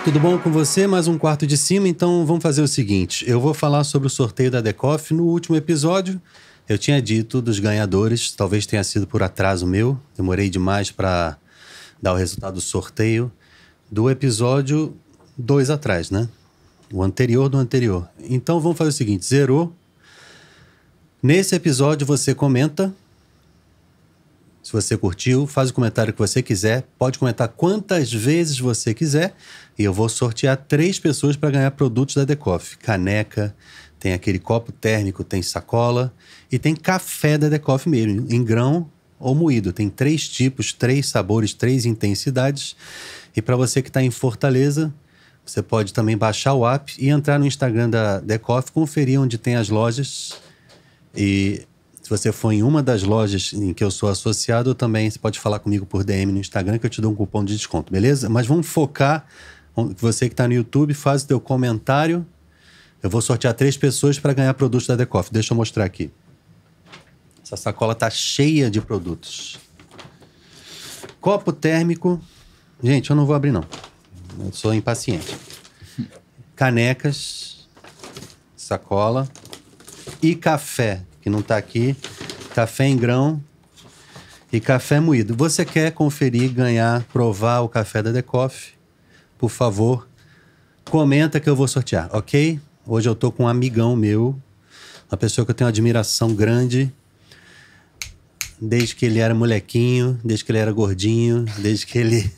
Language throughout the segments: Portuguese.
Tudo bom com você? Mais um quarto de cima, então vamos fazer o seguinte. Eu vou falar sobre o sorteio da Decoff. No último episódio, eu tinha dito dos ganhadores, talvez tenha sido por atraso meu, demorei demais para dar o resultado do sorteio, do episódio 2 atrás, né? O anterior do anterior. Então vamos fazer o seguinte, zerou. Nesse episódio você comenta, se você curtiu, faz o comentário que você quiser, pode comentar quantas vezes você quiser e eu vou sortear 3 pessoas para ganhar produtos da Decoff. Caneca, tem aquele copo térmico, tem sacola e tem café da Decoff mesmo, em grão ou moído. Tem 3 tipos, 3 sabores, 3 intensidades. E para você que está em Fortaleza, você pode também baixar o app e entrar no Instagram da Decoff, conferir onde tem as lojas. E se você for em uma das lojas em que eu sou associado, também você pode falar comigo por DM no Instagram que eu te dou um cupom de desconto, beleza? Mas vamos focar, você que está no YouTube, faz o teu comentário. Eu vou sortear 3 pessoas para ganhar produtos da Decoff. Deixa eu mostrar aqui. Essa sacola tá cheia de produtos. Copo térmico. Gente, eu não vou abrir não. Eu sou impaciente. Canecas. Sacola. E café, que não tá aqui. Café em grão e café moído. Você quer conferir, ganhar, provar o café da Decoff? Por favor, comenta que eu vou sortear, ok? Hoje eu tô com um amigão meu, uma pessoa que eu tenho uma admiração grande, desde que ele era molequinho, desde que ele era gordinho, desde que ele...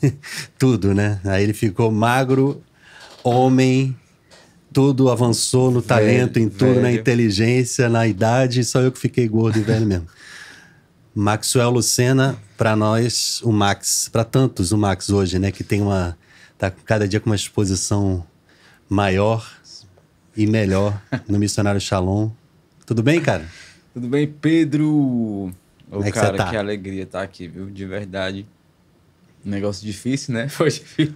tudo, né? Aí ele ficou magro, homem... Tudo avançou no talento, em tudo, velho. Na inteligência, na idade. Só eu que fiquei gordo e velho mesmo. Maxwell Lucena, para nós, o Max. Para tantos, o Max hoje, né? Que tem uma... Tá cada dia com uma exposição maior e melhor no Missionário Shalom. Tudo bem, cara? Tudo bem, Pedro? Como é que você tá? Que alegria estar aqui, viu? De verdade. Negócio difícil, né? Foi difícil.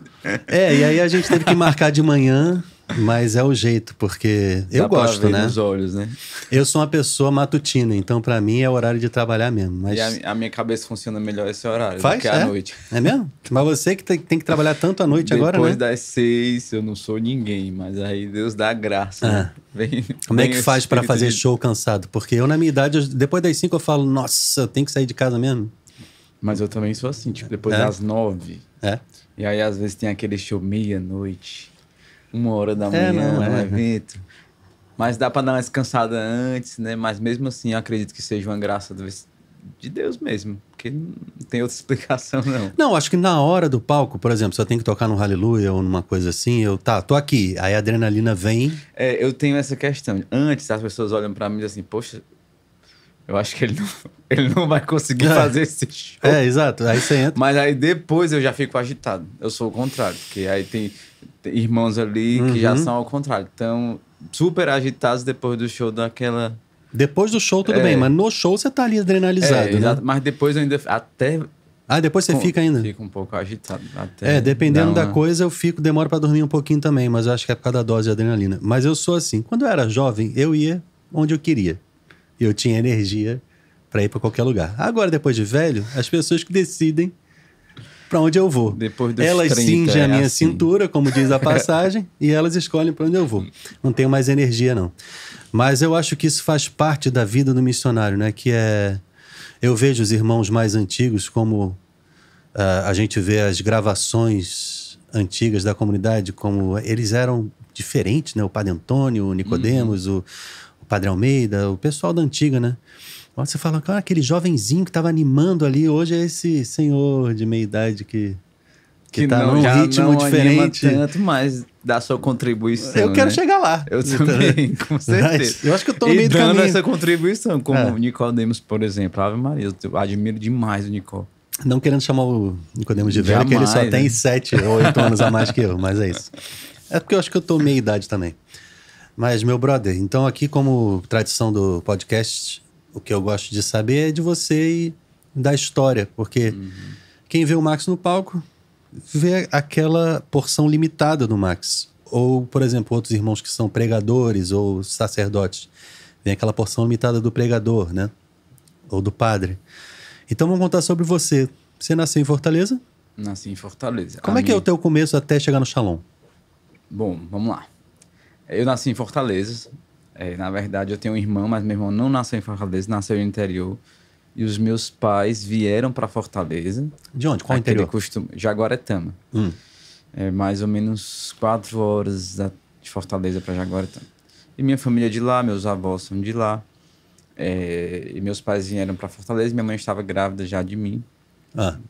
E aí a gente teve que marcar de manhã... Mas é o jeito, porque eu gosto, né? Nos olhos, né? Eu sou uma pessoa matutina, então pra mim é o horário de trabalhar mesmo. Mas... E a minha cabeça funciona melhor esse horário do que à noite. É mesmo? Mas você que tem que trabalhar tanto à noite agora, né? Depois das 6 eu não sou ninguém, mas aí Deus dá graça. Né? Como é que faz pra fazer show cansado? Porque eu na minha idade, depois das 5 eu falo, nossa, eu tenho que sair de casa mesmo. Mas eu também sou assim, tipo, depois das 9. E aí às vezes tem aquele show meia-noite. 1h da manhã, no evento. Mas dá pra dar uma descansada antes, né? Mas mesmo assim, eu acredito que seja uma graça de Deus mesmo. Porque não tem outra explicação, não. Não, acho que na hora do palco, por exemplo, se eu tenho que tocar no Hallelujah ou numa coisa assim, tô aqui. Aí a adrenalina vem. Eu tenho essa questão. Antes, as pessoas olham pra mim e dizem assim, poxa, eu acho que ele não vai conseguir fazer esse show. Exato. Aí você entra. Mas aí depois eu já fico agitado. Eu sou o contrário. Porque aí tem irmãos ali que já são ao contrário. Então, super agitados depois do show daquela... Depois do show tudo bem, mas no show você tá ali adrenalizado, né? Mas depois eu ainda... depois você fica ainda? Fico um pouco agitado. Dependendo da coisa, demoro pra dormir um pouquinho também, mas eu acho que é por causa da dose de adrenalina. Mas eu sou assim, quando eu era jovem, eu ia onde eu queria. E eu tinha energia pra ir pra qualquer lugar. Agora, depois de velho, as pessoas que decidem para onde eu vou. Depois dos elas 30, cingem a minha assim. cintura, como diz a passagem, e elas escolhem para onde eu vou. Não tenho mais energia, não. Mas eu acho que isso faz parte da vida do missionário, né? Que é... Eu vejo os irmãos mais antigos, como a gente vê as gravações antigas da comunidade, como eles eram diferentes, né? O Padre Antônio, o Nicodemos, o Padre Almeida, o pessoal da antiga, né? Você fala, cara, aquele jovenzinho que estava animando ali, hoje é esse senhor de meia idade que tá num ritmo diferente. Não tanto, mas dá sua contribuição. Eu quero chegar lá. Eu também, com certeza. Eu acho que eu tô no meio do caminho. Dando essa contribuição, como o Nicodemos, por exemplo. Ave Maria, eu admiro demais o Nicó. Não querendo chamar o Nicodemos de velho, que ele só tem 7 ou 8 anos a mais que eu, mas é isso. É porque eu acho que eu tô meia idade também. Mas, meu brother, então aqui como tradição do podcast... O que eu gosto de saber é de você e da história, porque quem vê o Max no palco vê aquela porção limitada do Max. Ou, por exemplo, outros irmãos que são pregadores ou sacerdotes. Vem aquela porção limitada do pregador, né? Ou do padre. Então vamos contar sobre você. Você nasceu em Fortaleza? Nasci em Fortaleza. Como é que é o teu começo até chegar no Shalom? Bom, vamos lá. Eu nasci em Fortaleza. Na verdade, eu tenho um irmão, mas meu irmão não nasceu em Fortaleza, nasceu no interior. E os meus pais vieram para Fortaleza. De onde? Qual interior? Jaguaretama. É mais ou menos 4 horas de Fortaleza para Jaguaretama. E minha família é de lá, meus avós são de lá. E meus pais vieram para Fortaleza e minha mãe estava grávida já de mim.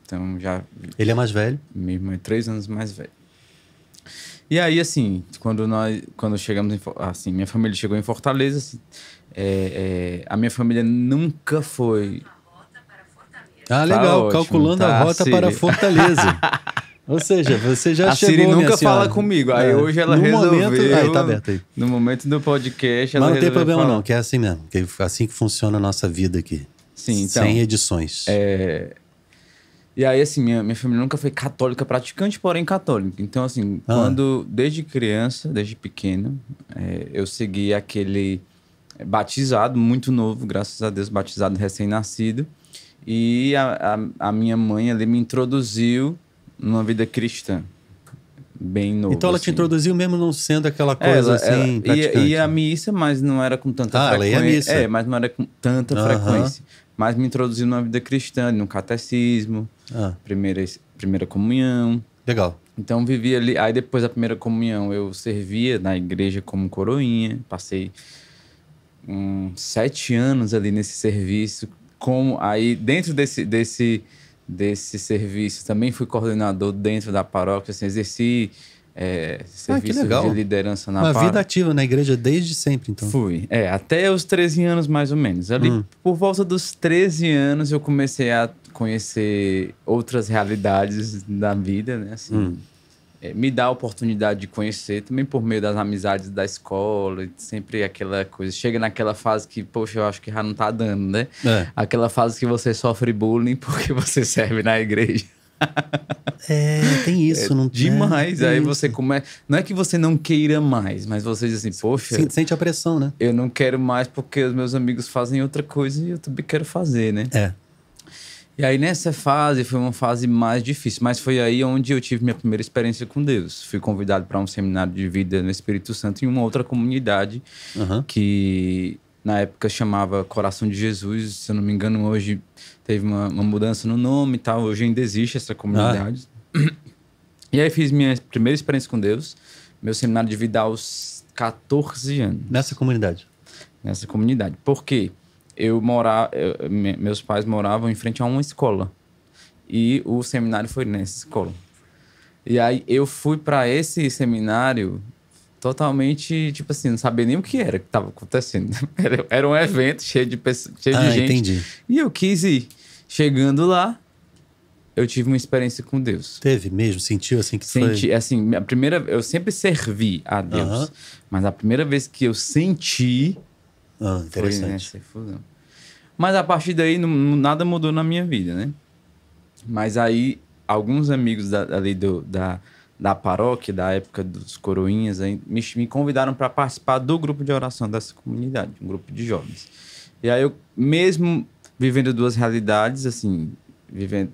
Então já... Ele é mais velho? Minha irmã é 3 anos mais velho. E aí, assim, quando chegamos assim, minha família chegou em Fortaleza, assim, a minha família nunca foi... Legal, ótimo, calculando a rota para Fortaleza. Ou seja, você já chegou, Siri nunca fala comigo. Aí hoje ela resolveu... Tá aberto aí. No momento do podcast, ela Mas não tem problema não, que é assim mesmo. Que é assim que funciona a nossa vida aqui. Sim, então... Sem edições. E aí, assim, minha família nunca foi católica praticante, porém católica. Então, assim, desde criança, desde pequeno, eu segui aquele batizado, muito novo, graças a Deus, batizado recém-nascido. E a minha mãe ali me introduziu numa vida cristã, bem novo. Então ela te introduziu mesmo não sendo aquela coisa assim, praticante. Ia à missa, mas não era com tanta frequência. Ela ia à missa. Mas não era com tanta frequência. Mas me introduziu numa vida cristã, no catecismo, primeira comunhão. Legal. Então vivi ali. Aí depois da primeira comunhão eu servia na igreja como coroinha. Passei 7 anos ali nesse serviço. Aí dentro desse serviço também fui coordenador dentro da paróquia. Assim, exerci serviço de liderança na paróquia. Uma vida ativa na igreja desde sempre, então. Fui. Até os 13 anos, mais ou menos. Ali, por volta dos 13 anos, eu comecei a conhecer outras realidades da vida, né? Assim, me dá a oportunidade de conhecer, também por meio das amizades da escola, sempre aquela coisa. Chega naquela fase que, poxa, eu acho que já não tá dando, né? Aquela fase que você sofre bullying porque você serve na igreja. Tem isso, não tem? Demais. Aí você começa. Não é que você não queira mais, mas você diz assim, poxa. Sente a pressão, né? Eu não quero mais porque os meus amigos fazem outra coisa e eu também quero fazer, né? E aí nessa fase foi uma fase mais difícil, mas foi aí onde eu tive minha primeira experiência com Deus. Fui convidado para um seminário de vida no Espírito Santo em uma outra comunidade que na época chamava Coração de Jesus. Se eu não me engano, hoje teve uma mudança no nome e tal. Hoje ainda existe essa comunidade. E aí fiz minha primeira experiência com Deus. Meu seminário de vida aos 14 anos. Nessa comunidade? Nessa comunidade. Por quê? Meus pais moravam em frente a uma escola. E o seminário foi nessa escola. E aí eu fui para esse seminário totalmente, tipo assim, não sabia nem o que era que estava acontecendo. Era um evento cheio de pessoas, cheio de gente. Entendi. E eu quis ir. Chegando lá, eu tive uma experiência com Deus. Teve mesmo? Sentiu assim que Senti, foi? assim, eu sempre servi a Deus. Mas a primeira vez que eu senti... interessante. Foi nessa fusão. Mas a partir daí, nada mudou na minha vida, né? Mas aí, alguns amigos ali da paróquia, da época dos coroinhas, aí, me convidaram para participar do grupo de oração dessa comunidade, um grupo de jovens. E aí eu, mesmo vivendo duas realidades, assim,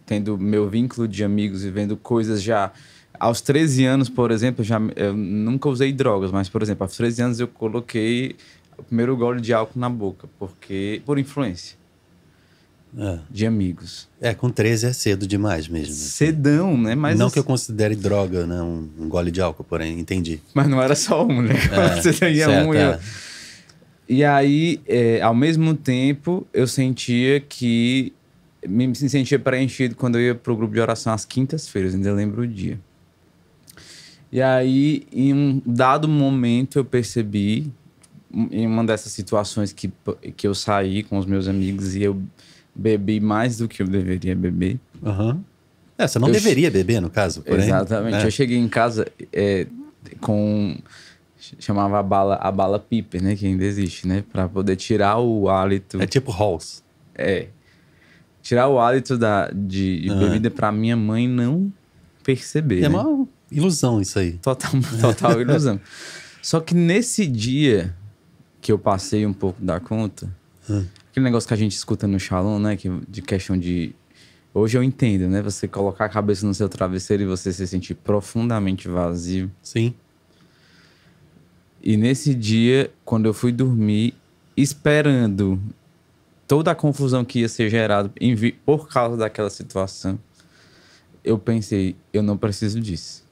tendo meu vínculo de amigos, vivendo coisas já... Aos 13 anos, por exemplo, eu nunca usei drogas, mas, por exemplo, aos 13 anos eu coloquei o primeiro gole de álcool na boca, por influência de amigos. Com 13 é cedo demais mesmo. Cedão, né? Mas não que eu considere droga, né? Um gole de álcool, porém, entendi. Mas não era só um, né? Você tinha certo, E aí, ao mesmo tempo, eu sentia que... Me sentia preenchido quando eu ia pro grupo de oração às quintas-feiras, ainda lembro o dia. E aí, em um dado momento, eu percebi... Em uma dessas situações que eu saí com os meus amigos e eu bebi mais do que eu deveria beber. Você não deveria beber, no caso, porém. Exatamente. Eu cheguei em casa com... Chamava a bala Piper, né? Que ainda existe, né? Pra poder tirar o hálito... É tipo Halls. Tirar o hálito de bebida pra minha mãe não perceber. É uma ilusão isso aí. Total ilusão. Só que nesse dia... que eu passei um pouco da conta, aquele negócio que a gente escuta no Shalom, né, de questão de... Hoje eu entendo, né, você colocar a cabeça no seu travesseiro e você se sentir profundamente vazio. Sim. E nesse dia, quando eu fui dormir, esperando toda a confusão que ia ser gerada por causa daquela situação, eu pensei, eu não preciso disso.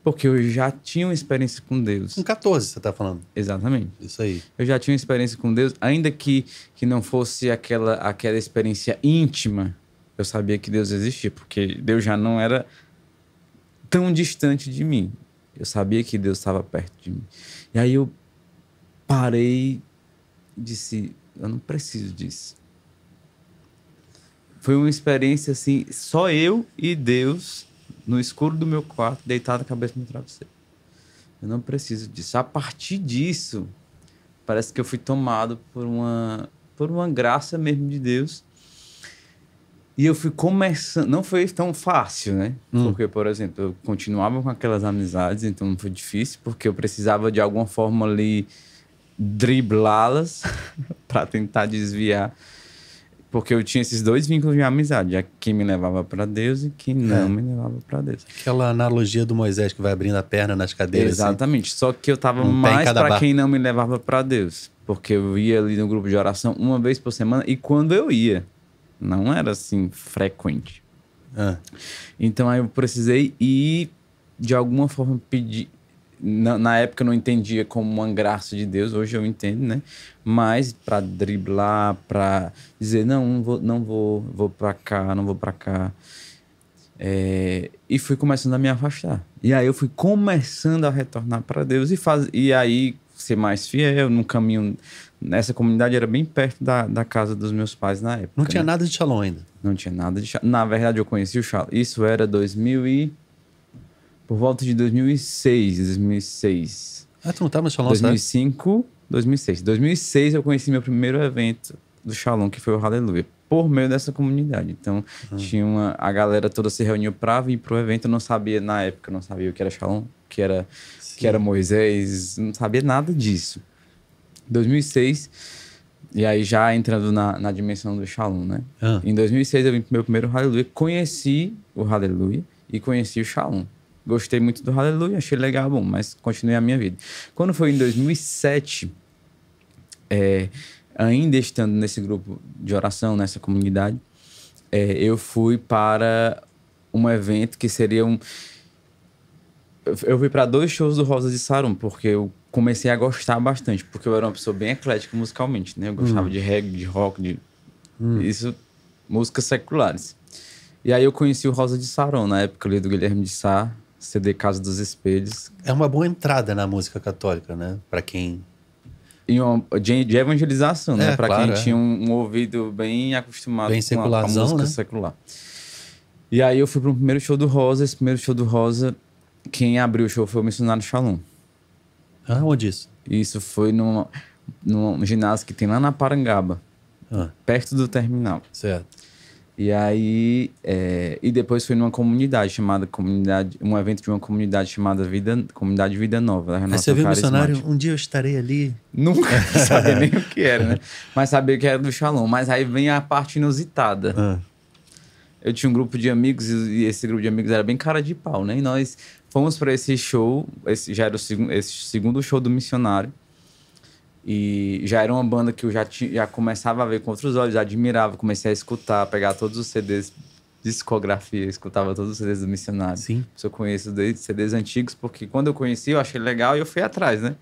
Porque eu já tinha uma experiência com Deus. Com 14, você tá falando? Exatamente. Isso aí. Eu já tinha uma experiência com Deus, ainda que não fosse aquela experiência íntima, eu sabia que Deus existia, porque Deus já não era tão distante de mim. Eu sabia que Deus estava perto de mim. E aí eu parei e disse, eu não preciso disso. Foi uma experiência assim, só eu e Deus no escuro do meu quarto, deitado a cabeça no travesseiro. Eu não preciso disso. A partir disso, parece que eu fui tomado por uma graça mesmo de Deus. E eu fui começando... Não foi tão fácil, né? Porque, por exemplo, eu continuava com aquelas amizades, então não foi difícil, porque eu precisava de alguma forma ali driblá-las para tentar desviar. Porque eu tinha esses dois vínculos de amizade, quem me levava para Deus e quem não me levava para Deus. Aquela analogia do Moisés que vai abrindo a perna nas cadeiras. Exatamente, assim. Só que eu tava mais para quem não me levava para Deus. Porque eu ia ali no grupo de oração uma vez por semana e quando eu ia, não era assim frequente. Então aí eu precisei ir de alguma forma pedir. Na época eu não entendia como uma graça de Deus, hoje eu entendo, né? Mas para driblar, para dizer, não vou para cá, não vou para cá. E fui começando a me afastar. E aí eu fui começando a retornar para Deus e aí ser mais fiel no caminho. Nessa comunidade era bem perto da casa dos meus pais na época. Não tinha nada de Shalom ainda? Não tinha nada de Shalom. Na verdade eu conheci o Shalom. Isso era por volta de 2006. Tu não estava no Shalom, 2005, 2006. 2006 eu conheci meu primeiro evento do Shalom, que foi o Aleluia, por meio dessa comunidade. Então, tinha a galera toda se reuniu para vir pro evento. Eu não sabia, na época, não sabia o que era Shalom, que era Moisés, não sabia nada disso. 2006, e aí já entrando na dimensão do Shalom, né? Em 2006 eu vim pro meu primeiro Aleluia, conheci o Aleluia e conheci o Shalom. Gostei muito do Aleluia, achei legal, bom, mas continuei a minha vida. Quando foi em 2007, ainda estando nesse grupo de oração, nessa comunidade, eu fui para um evento que seria Eu fui para 2 shows do Rosa de Sarum, porque eu comecei a gostar bastante, porque eu era uma pessoa bem eclética musicalmente, né? Eu gostava de reggae, de rock, isso, músicas seculares. E aí eu conheci o Rosa de Sarum, na época ali do Guilherme de Sá, CD Casa dos Espelhos. É uma boa entrada na música católica, né? Para quem... De evangelização, né? Para quem tinha um ouvido bem acostumado bem com a música secular. E aí eu fui para o primeiro show do Rosa. Esse primeiro show do Rosa, quem abriu o show foi o Missionário Shalom. Onde isso? Isso foi num ginásio que tem lá na Parangaba, perto do terminal. Certo. E aí, e depois foi numa comunidade um evento de uma comunidade chamada Comunidade Vida Nova. Aí você viu o missionário, um dia eu estarei ali. Nunca sabia nem o que era, né? Mas sabia que era do Shalom. Mas aí vem a parte inusitada. Eu tinha um grupo de amigos e esse grupo de amigos era bem cara de pau, né? E nós fomos para esse show, esse já era esse segundo show do missionário. E já era uma banda que eu já começava a ver com outros olhos, já admirava, comecei a escutar, pegar todos os CDs, discografia, escutava todos os CDs do missionário. Sim. Eu conheço desde CDs antigos, porque quando eu conheci, eu achei legal e eu fui atrás, né?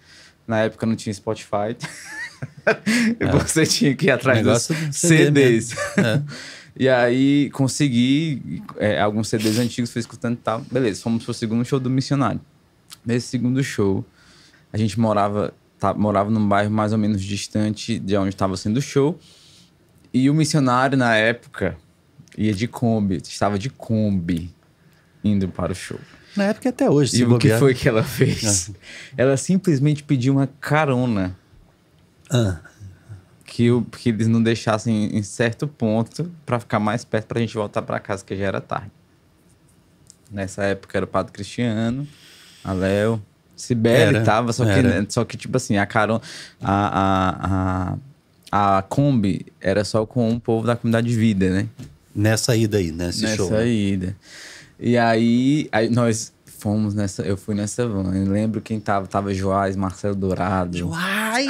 Na época não tinha Spotify. Você tinha que ir atrás dos CDs. E aí consegui alguns CDs antigos, fui escutando e tal. Beleza, fomos pro segundo show do missionário. Nesse segundo show, a gente morava num bairro mais ou menos distante de onde estava sendo o show. E o missionário, na época, estava de Kombi indo para o show. Na época até hoje. E o que foi que ela fez? Ela simplesmente pediu uma carona. Que eles não deixassem em certo ponto para ficar mais perto pra gente voltar para casa, que já era tarde. Nessa época era o Padre Cristiano, a Léo... Sibeli tava, só que tipo assim, a carona, a Kombi era só com um povo da comunidade de vida, né? Nessa ida aí, show. Nessa ida. E aí nós Eu fui nessa van. Eu lembro quem tava Joás, Marcelo Dourado. Joás!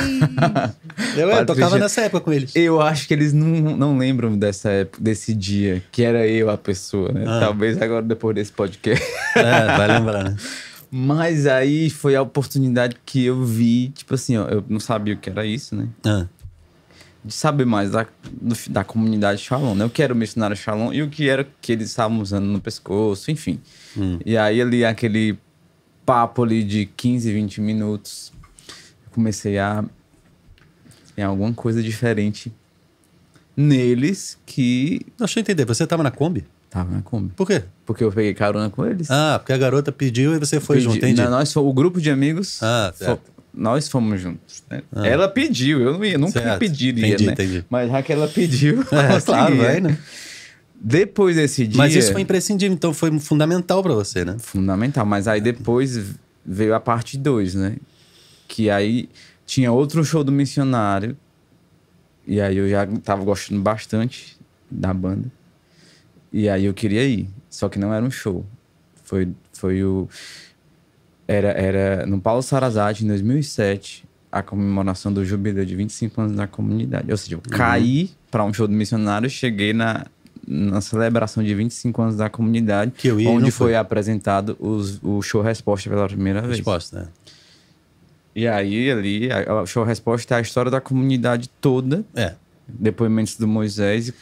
eu tocava nessa época com eles. Eu acho que eles não lembram dessa época, desse dia, que era eu a pessoa, né? Talvez agora, depois desse podcast. Vai lembrar, né? Mas aí foi a oportunidade que eu vi, tipo assim, ó, eu não sabia o que era isso, né? De saber mais da comunidade Shalom, né? O que era o missionário Shalom e o que era que eles estavam usando no pescoço, enfim. E aí ali, aquele papo ali de 15, 20 minutos, eu comecei a... Tem alguma coisa diferente neles que... Deixa eu entender, você tava na Kombi? Tava na Kombi. Por quê? Porque eu peguei carona com eles. Porque a garota pediu e você foi junto, entendi. Não, o grupo de amigos... certo. Nós fomos juntos, né? Ela pediu, eu nunca pediria, né? Entendi. Mas já que ela pediu... claro, vai, né? Depois desse dia... Mas isso foi imprescindível, então foi fundamental pra você, né? Fundamental, mas aí depois veio a parte 2, né? Que aí tinha outro show do missionário, e aí eu já tava gostando bastante da banda, e aí eu queria ir, só que não era um show. Foi o... Era no Paulo Sarazate, em 2007, a comemoração do jubileu de 25 anos da comunidade. Ou seja, eu caí para um show do missionário e cheguei na celebração de 25 anos da comunidade, onde foi apresentado o show Resposta pela primeira vez. Resposta, né? E aí, ali, o show Resposta é a história da comunidade toda. Depoimentos do Moisés.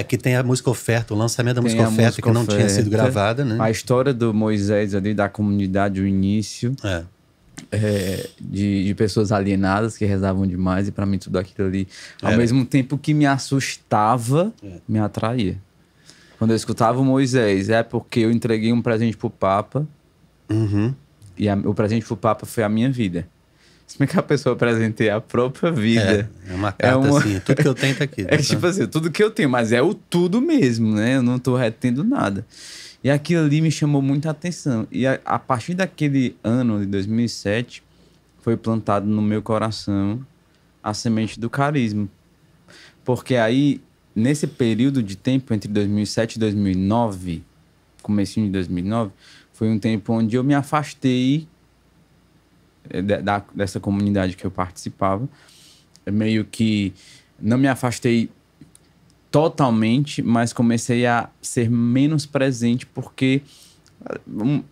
Que tem a música Oferta, o lançamento da música Oferta, que não tinha sido gravada, né? A história do Moisés ali, da comunidade, o início. De pessoas alienadas que rezavam demais, e para mim tudo aquilo ali, ao mesmo tempo que me assustava, me atraía. Quando eu escutava o Moisés, porque eu entreguei um presente pro Papa, e o presente pro Papa foi a minha vida. Se bem que a pessoa presenteia a própria vida. É uma carta assim, tudo que eu tenho tá aqui. Tipo assim, tudo que eu tenho, mas é o tudo mesmo, né? Eu não tô retendo nada. E aquilo ali me chamou muita atenção. E a partir daquele ano de 2007, foi plantado no meu coração a semente do carisma. Porque aí, nesse período de tempo, entre 2007 e 2009, comecinho de 2009, foi um tempo onde eu me afastei dessa comunidade que eu participava. Meio que não me afastei totalmente, mas comecei a ser menos presente porque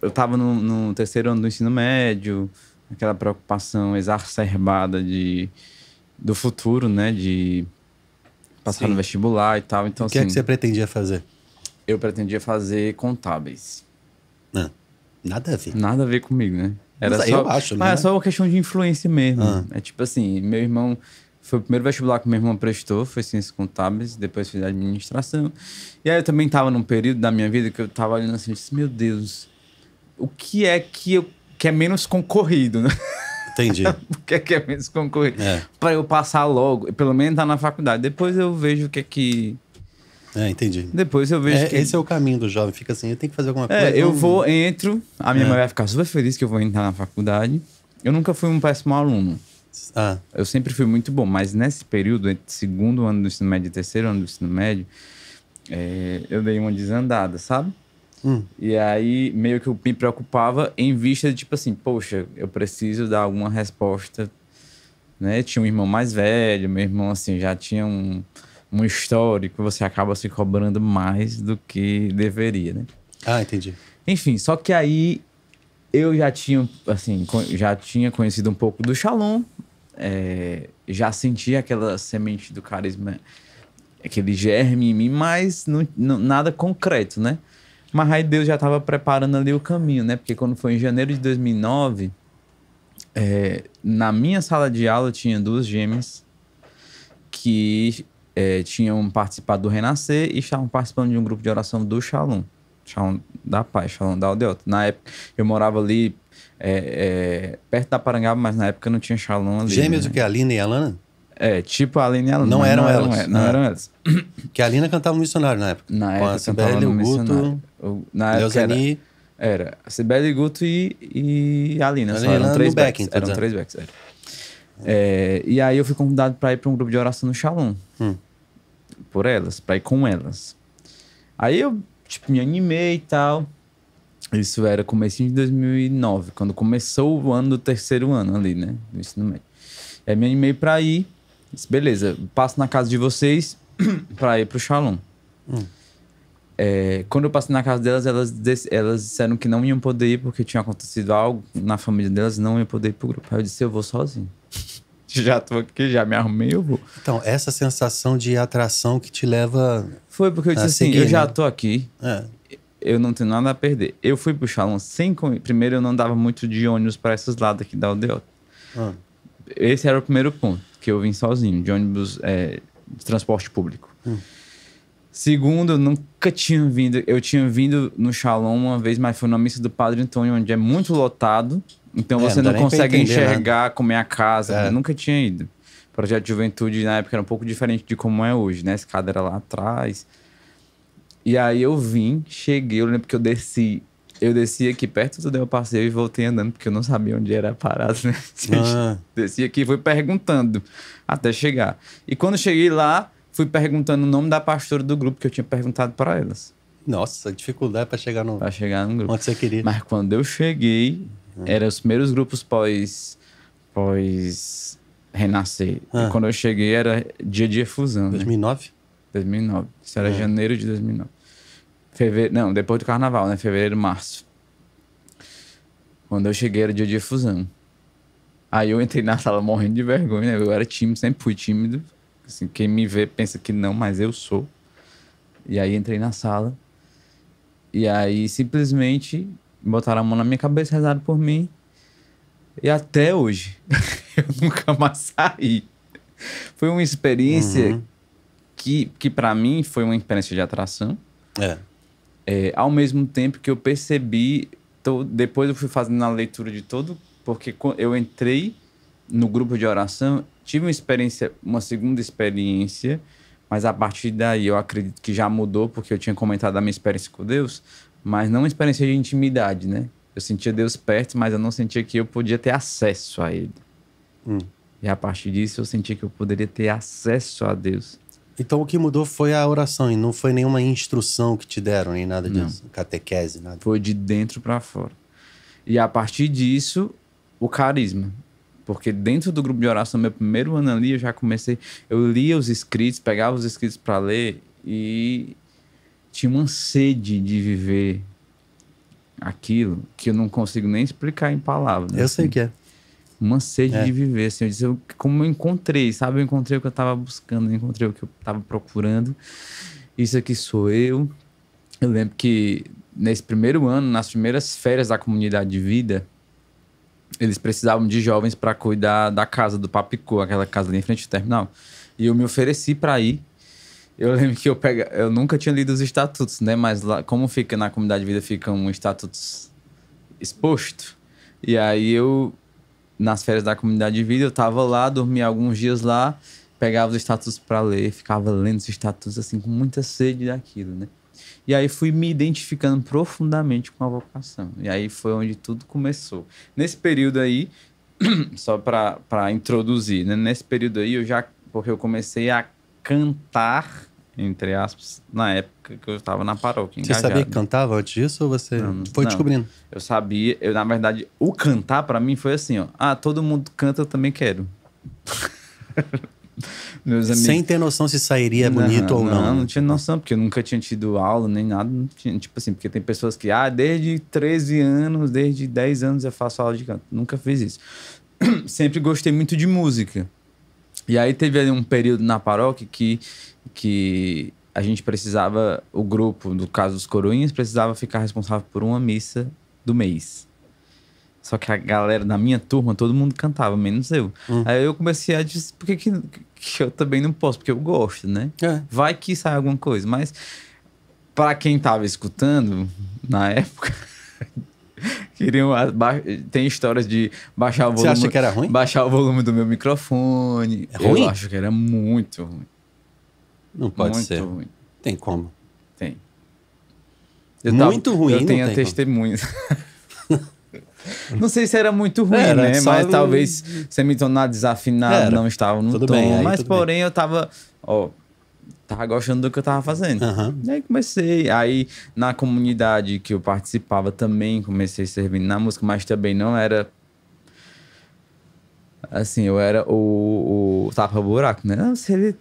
eu estava no terceiro ano do ensino médio, aquela preocupação exacerbada do futuro, né? De passar no vestibular e tal. Então, o que é que você pretendia fazer? Eu pretendia fazer contábeis. Nada a ver. Nada a ver comigo, né? Eu acho, né? Mas é só uma questão de influência mesmo. É tipo assim, meu irmão... Foi o primeiro vestibular que meu irmão prestou, foi Ciências Contábeis, depois fiz Administração. E aí eu também estava num período da minha vida que eu estava olhando assim, disse, meu Deus, o que é que é menos concorrido, né? Entendi. O que é menos concorrido? Para eu passar logo, pelo menos estar na faculdade. Depois eu vejo o que é que... entendi. Depois eu vejo Esse é o caminho do jovem, fica assim, eu tenho que fazer alguma coisa. Eu entro, a minha mãe vai ficar super feliz que eu vou entrar na faculdade. Eu nunca fui um péssimo aluno. Eu sempre fui muito bom, mas nesse período, entre segundo ano do ensino médio e terceiro ano do ensino médio, eu dei uma desandada, sabe? E aí, meio que eu me preocupava em vista de, tipo assim, poxa, eu preciso dar alguma resposta, né? Tinha um irmão mais velho, meu irmão, assim, já tinha um histórico, você acaba se cobrando mais do que deveria, né? Entendi. Enfim, só que aí eu já tinha conhecido um pouco do Shalom, já sentia aquela semente do carisma, aquele germe em mim, mas nada concreto, né? Mas aí Deus já estava preparando ali o caminho, né? Porque quando foi em janeiro de 2009, na minha sala de aula tinha 2 gêmeas que tinham participado do Renascer e estavam participando de um grupo de oração do Shalom. Shalom da Paz, Shalom da Aldeota. Na época, eu morava ali perto da Parangaba, mas na época não tinha Shalom ali. Gêmeas, né? o que? A Alina e a Alana? Tipo a Alina e a Alana. Não eram elas. Não eram elas. Que a Alina cantava no missionário na época. Na época cantava no missionário. Na época era a Cibele, Guto e a Alina. Só eram 3 backs. Eram 3 backs. E aí eu fui convidado para ir para um grupo de oração no Shalom. Por elas, para ir com elas. Aí eu me animei e tal. Isso era comecinho de 2009, quando começou o ano do 3º ano ali, né? Do ensino médio. Aí me animei pra ir. Disse, beleza, passo na casa de vocês pra ir pro Shalom. Quando eu passei na casa delas, elas disseram que não iam poder ir porque tinha acontecido algo na família delas, não iam poder ir pro grupo. Aí eu disse, eu vou sozinho. Já tô aqui, já me arrumei, eu vou. Então, essa sensação de atração que te leva... Foi porque eu disse assim, seguir, eu já tô aqui, É. eu não tenho nada a perder. Eu fui pro Shalom sem... Primeiro, eu não dava muito de ônibus para esses lados aqui da aldeota. Esse era o primeiro ponto, que eu vim sozinho, de ônibus de transporte público. Segundo, eu nunca tinha vindo... Eu tinha vindo no Shalom uma vez, mas foi na missa do Padre Antônio, onde é muito lotado. Então você não consegue enxergar como é a casa. Eu nunca tinha ido. O projeto de juventude na época era um pouco diferente de como é hoje, né? A escada era lá atrás. E aí eu vim, cheguei, eu lembro que eu desci aqui perto do Del Passeio e voltei andando, porque eu não sabia onde era a parada, né? Desci aqui e fui perguntando até chegar. E quando cheguei lá, fui perguntando o nome da pastora do grupo, que eu tinha perguntado para elas. Nossa, dificuldade para chegar no grupo. Onde você queria. Mas quando eu cheguei, eram os primeiros grupos pós renascer. E quando eu cheguei, era dia de efusão. 2009? Né? 2009. Isso era janeiro de 2009. Não, depois do carnaval, né? Fevereiro, março. Quando eu cheguei, era dia de efusão. Aí eu entrei na sala morrendo de vergonha, né? Eu era tímido, sempre fui tímido. Assim, quem me vê pensa que não, mas eu sou. E aí entrei na sala. E aí simplesmente botaram a mão na minha cabeça, rezaram por mim. E até hoje, eu nunca mais saí. Foi uma experiência que para mim foi uma experiência de atração. Ao mesmo tempo que eu percebi... Depois eu fui fazendo a leitura de todo... Porque eu entrei no grupo de oração, tive uma segunda experiência, mas a partir daí eu acredito que já mudou, porque eu tinha comentado a minha experiência com Deus, mas não uma experiência de intimidade, né? Eu sentia Deus perto, mas eu não sentia que eu podia ter acesso a Ele. E a partir disso eu sentia que eu poderia ter acesso a Deus. Então o que mudou foi a oração, e não foi nenhuma instrução que te deram, nem nada disso, catequese, nada. Foi de dentro para fora. E a partir disso, o carisma. Porque dentro do grupo de oração, meu primeiro ano ali, eu já comecei... Eu lia os escritos, pegava os escritos para ler e tinha uma sede de viver aquilo que eu não consigo nem explicar em palavras. Eu sei que é. Uma sede de viver, assim. Eu disse, como eu encontrei, sabe? Eu encontrei o que eu estava buscando, eu encontrei o que eu estava procurando. Isso aqui sou eu. Eu lembro que nesse primeiro ano, nas primeiras férias da comunidade de vida, eles precisavam de jovens para cuidar da casa do Papicô, aquela casa ali em frente ao terminal. E eu me ofereci para ir. Eu lembro que eu nunca tinha lido os estatutos, né? Mas lá, como fica na comunidade de vida, ficam estatutos expostos. E aí nas férias da comunidade de vida, eu tava lá, dormia alguns dias lá, pegava os estatutos para ler, ficava lendo os estatutos assim, com muita sede daquilo, né? E aí fui me identificando profundamente com a vocação. E aí foi onde tudo começou. Nesse período aí, só para introduzir, né? Nesse período aí, porque eu comecei a cantar, entre aspas, na época que eu estava na paróquia. Você sabia que cantava antes disso ou você foi descobrindo? Eu sabia. Na verdade, o cantar para mim foi assim, ó. Todo mundo canta, eu também quero. Meus amigos... Sem ter noção se sairia bonito ou não. Não tinha noção, porque eu nunca tinha tido aula nem nada. Não tinha, tipo assim, porque tem pessoas que, desde 13 anos, desde 10 anos eu faço aula de canto. Nunca fiz isso. Sempre gostei muito de música. E aí teve ali um período na paróquia que a gente precisava, o grupo, no caso dos coroinhas, precisava ficar responsável por uma missa do mês. Só que a galera da minha turma, todo mundo cantava, menos eu. Aí eu comecei a dizer, por que eu também não posso? Porque eu gosto, né? Vai que sai alguma coisa. Mas para quem tava escutando, na época, tem histórias de baixar o volume... Você acha que era ruim? Baixar o volume do meu microfone. É ruim? Eu acho que era muito ruim. Não pode ser. Muito ruim. Tem como? Tem. Muito ruim, eu tenho testemunhas. Não sei se era muito ruim, né? Mas talvez semitonado, desafinado, não estava no tom. Mas porém eu tava... tava gostando do que eu tava fazendo. Uhum. E aí comecei. Aí na comunidade que eu participava também comecei servindo na música, mas também não era... Assim, eu era o tapa-buraco, né? Se ele...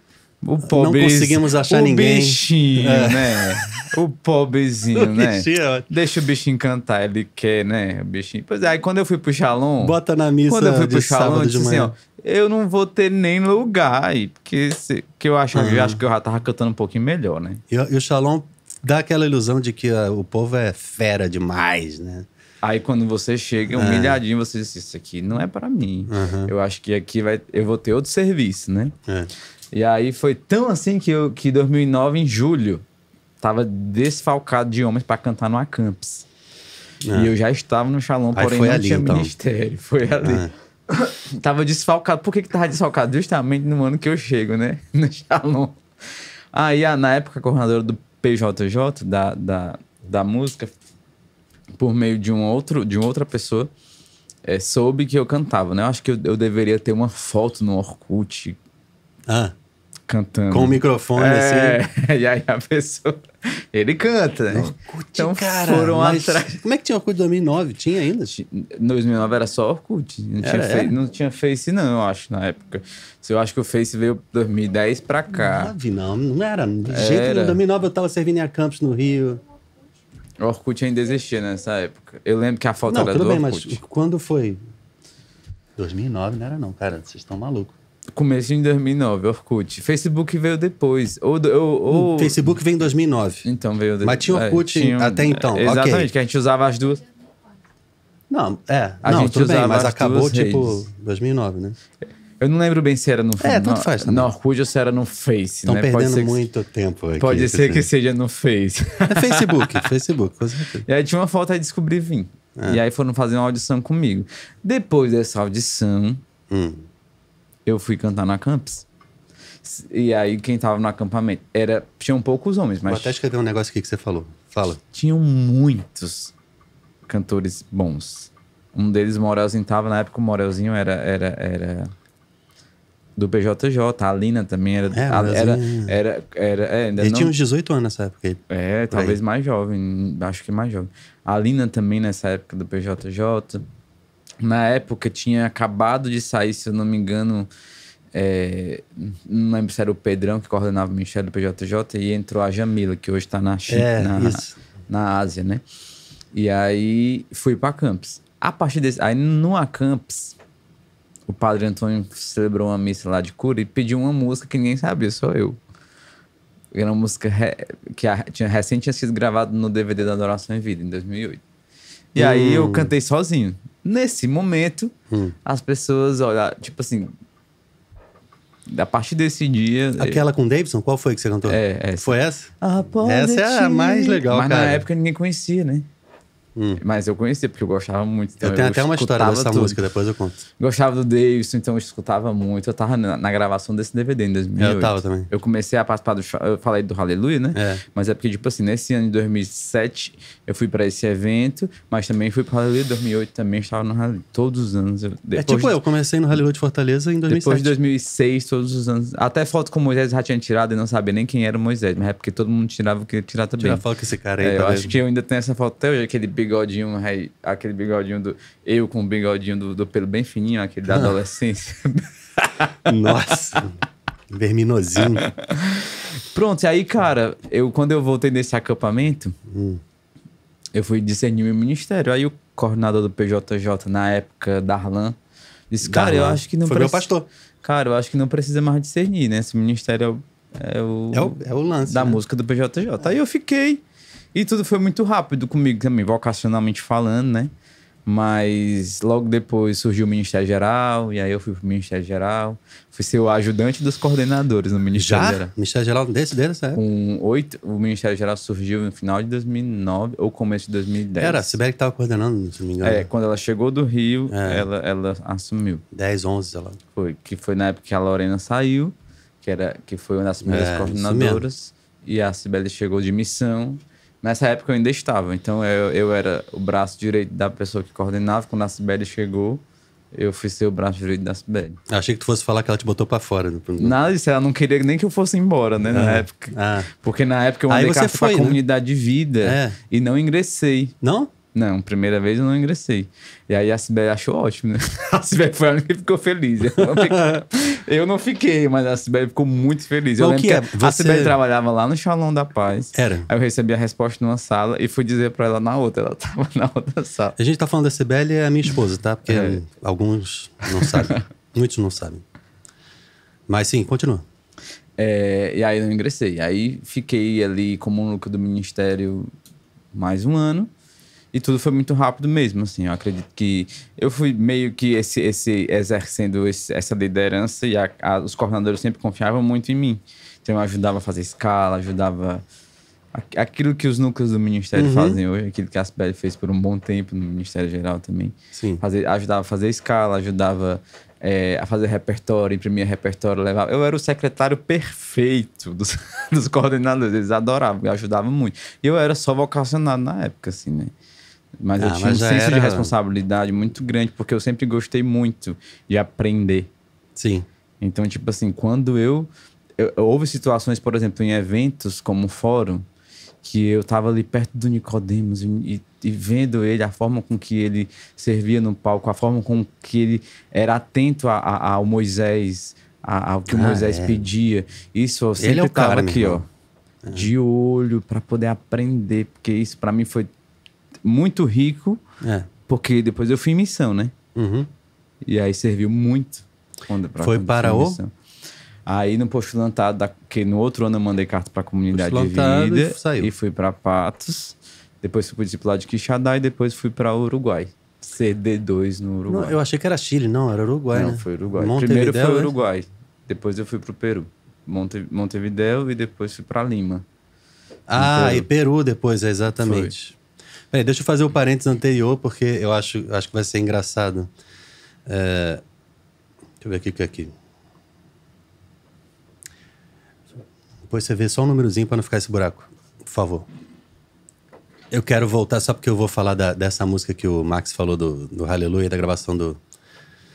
O pobre, não conseguimos achar ninguém. O bichinho, né? O pobrezinho, né? Bichinho. Deixa o bichinho cantar, ele quer, né? O bichinho. Pois é, aí quando eu fui pro Shalom... Bota na missa quando eu fui pro Shalom, eu disse assim, ó, eu não vou ter nem lugar aí, porque eu acho que eu já tava cantando um pouquinho melhor, né? E o Shalom dá aquela ilusão de que o povo é fera demais, né? Aí quando você chega humilhadinho, você diz, isso aqui não é pra mim. Eu acho que aqui eu vou ter outro serviço, né? E aí foi tão assim que em 2009, em julho, tava desfalcado de homens pra cantar no Acampes. E eu já estava no Shalom, porém não tinha ministério. Foi ali. Tava desfalcado. Por que tava desfalcado? Justamente no ano que eu chego, né? No Shalom. Aí, na época, a coordenadora do PJJ, da música, por meio de outra pessoa, soube que eu cantava, né? Eu acho que eu deveria ter uma foto no Orkut cantando. Com o microfone, assim. E aí a pessoa... Ele canta, né? Orkut, então cara, foram atrás... Como é que tinha Orkut em 2009? Tinha ainda? Em 2009 era só Orkut. Não tinha Face, não, eu acho, na época. Eu acho que o Face veio 2010 pra cá. Não era. De jeito nenhum. Em 2009 eu tava servindo em Acampes, no Rio. O Orkut ainda existia nessa época. Eu lembro que a foto era tudo do bem, Orkut. Mas quando foi? 2009 não era não, cara. Vocês estão malucos. Começo em 2009, Orkut. Facebook veio depois. O Facebook veio em 2009. Então veio depois. Mas tinha Orkut até então. Exatamente, okay. Que a gente usava as duas. Não, a gente tudo usava bem, mas acabou tipo redes. 2009, né? Eu não lembro bem se era no tanto faz também. No Orkut ou se era no Face, Estão perdendo muito tempo aqui. Pode ser que seja no Face. É Facebook, com certeza. E aí tinha uma foto, aí descobri vir. E aí foram fazer uma audição comigo. Depois dessa audição, eu fui cantar na Campus. E aí quem tava no acampamento tinham poucos homens, mas... Vou até escrever um negócio aqui que você falou. Fala. Tinham muitos cantores bons. Um deles, o Morelzinho, tava na época, o Morelzinho era do PJJ, a Alina também era... Ele tinha uns 18 anos nessa época. Talvez mais jovem, acho que mais jovem. A Alina também nessa época do PJJ. Na época tinha acabado de sair, se eu não me engano, não lembro se era o Pedrão que coordenava o Ministério do PJJ, e entrou a Jamila, que hoje está na China, na Ásia, né? E aí fui para Campos. A partir desse... Aí no Acampes, o padre Antônio celebrou uma missa lá de cura e pediu uma música que ninguém sabia, só eu. Era uma música que recém tinha sido gravada no DVD da Adoração em Vida, em 2008. E aí eu cantei sozinho. Nesse momento, as pessoas olharam, tipo assim... A partir desse dia... Aquela com o Davidson? Qual foi que você cantou? Essa. Foi essa? Essa é a mais legal, mas cara. Mas na época ninguém conhecia, né? Mas eu conhecia, porque eu gostava muito. Então eu tenho até uma história dessa música, depois eu conto. Gostava do Davidson, então eu escutava muito. Eu tava na gravação desse DVD em 2008. Eu tava também. Eu comecei a participar eu falei do Aleluia, né? Mas é porque, tipo assim, nesse ano de 2007, eu fui pra esse evento, mas também fui pro Aleluia. Em 2008 também estava no Aleluia. Todos os anos. Eu comecei no Aleluia de Fortaleza em 2007. Depois de 2006, todos os anos. Até foto com Moisés já tinha tirado e não sabia nem quem era o Moisés. Mas é porque todo mundo tirava o que tirar também. Tira foto com esse cara aí. Eu acho que eu ainda tenho essa foto até hoje, aquele bigodinho, aquele bigodinho eu com o bigodinho do pelo bem fininho, aquele da adolescência. Nossa, verminosinho. Pronto, e aí, cara, quando eu voltei desse acampamento, eu fui discernir meu ministério. Aí o coordenador do PJJ, na época, Darlan, disse, cara, eu acho que não precisa... Foi meu pastor. Cara, eu acho que não precisa mais discernir, né? Esse ministério é o lance da música do PJJ. Aí eu fiquei... E tudo foi muito rápido comigo também, vocacionalmente falando, né? Mas logo depois surgiu o Ministério Geral, e aí eu fui pro Ministério Geral. Fui ser o ajudante dos coordenadores no Ministério Geral. Ministério Geral desse, O Ministério Geral surgiu no final de 2009 ou começo de 2010. Era, a Sibeli que tava coordenando, se não me engano. Quando ela chegou do Rio, ela assumiu. 10, 11, sei lá. Que foi na época que a Lorena saiu, que foi uma das primeiras coordenadoras. E a Sibeli chegou de missão. Nessa época eu ainda estava, então eu era o braço direito da pessoa que coordenava. Quando a Sibeli chegou, eu fui ser o braço direito da Cibele. Achei que tu fosse falar que ela te botou pra fora. Nada disso, ela não queria nem que eu fosse embora, né, na época. Porque na época eu mandei carta pra comunidade de vida e não ingressei. Não? Não, primeira vez eu não ingressei. E aí a Cibele achou ótimo, né? A Cibele foi a única que ficou feliz. Eu não fiquei, mas a Cibele ficou muito feliz. Eu lembro que a Cibele trabalhava lá no Shalom da Paz. Era. Aí eu recebi a resposta numa sala e fui dizer pra ela na outra. Ela tava na outra sala. A gente tá falando da Cibele, é a minha esposa, tá? Porque alguns não sabem. Muitos não sabem. Mas sim, continua. E aí eu não ingressei. Aí fiquei ali como núcleo do ministério mais um ano. E tudo foi muito rápido mesmo, assim. Eu acredito que eu fui meio que exercendo essa liderança e os coordenadores sempre confiavam muito em mim. Então eu ajudava a fazer escala, ajudava... Aquilo que os núcleos do Ministério fazem hoje, aquilo que a Cibele fez por um bom tempo no Ministério Geral também. Sim. Ajudava a fazer escala, ajudava a fazer repertório, imprimia repertório, levava... Eu era o secretário perfeito dos coordenadores, eles adoravam, eu ajudava muito. E eu era só vocacionado na época, assim, né? Mas eu tinha um senso de responsabilidade muito grande, porque eu sempre gostei muito de aprender. Sim. Então, tipo assim, quando houve situações, por exemplo, em eventos como o fórum, que eu tava ali perto do Nicodemos e vendo ele, a forma com que ele servia no palco, a forma com que ele era atento ao Moisés, ao que o Moisés pedia. Isso eu sempre estava aqui, ó, de olho para poder aprender, porque isso para mim foi muito rico, porque depois eu fui em missão, né? E aí serviu muito. Foi para o... Aí no postulantado, que no outro ano eu mandei carta para a comunidade de vida e fui para Patos. Depois fui para o discipulado de Quixadá e depois fui para o Uruguai. CD2 no Uruguai. Não, eu achei que era Chile, não, era Uruguai, não, né? Foi Uruguai. Primeiro foi o Uruguai, depois eu fui para o Peru. Montevidéu e depois fui para Lima. E Peru depois, exatamente. Peraí, deixa eu fazer o parênteses anterior, porque eu acho que vai ser engraçado. Deixa eu ver o que é aqui. Depois você vê só um númerozinho para não ficar esse buraco, por favor. Eu quero voltar só porque eu vou falar dessa música que o Max falou do Hallelujah, da gravação do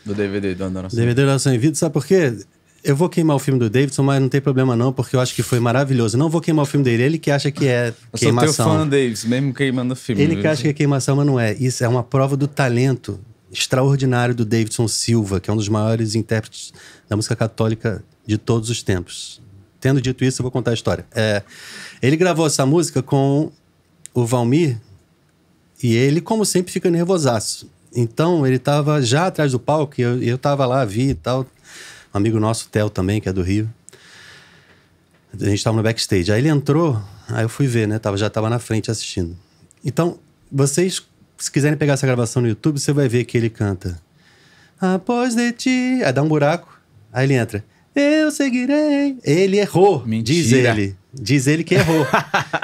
DVD do Adoração. DVD do Adoração em Vida. Sabe por quê? Eu vou queimar o filme do Davidson, mas não tem problema não, porque eu acho que foi maravilhoso. Não vou queimar o filme dele, ele que acha que é queimação. Eu sou teu fã, Davidson, mesmo queimando o filme. Ele que acha que é queimação, mas não é. Isso é uma prova do talento extraordinário do Davidson Silva, que é um dos maiores intérpretes da música católica de todos os tempos. Tendo dito isso, eu vou contar a história. Ele gravou essa música com o Valmir e ele, como sempre, fica nervosaço. Então, ele estava já atrás do palco e eu estava lá, vi e tal. Um amigo nosso, Theo, também, que é do Rio. A gente estava no backstage. Aí ele entrou, aí eu fui ver, né? Já estava na frente assistindo. Então, vocês, se quiserem pegar essa gravação no YouTube, você vai ver que ele canta após de ti. Aí dá um buraco, aí ele entra. Eu seguirei. Ele errou. Mentira. Diz ele que errou.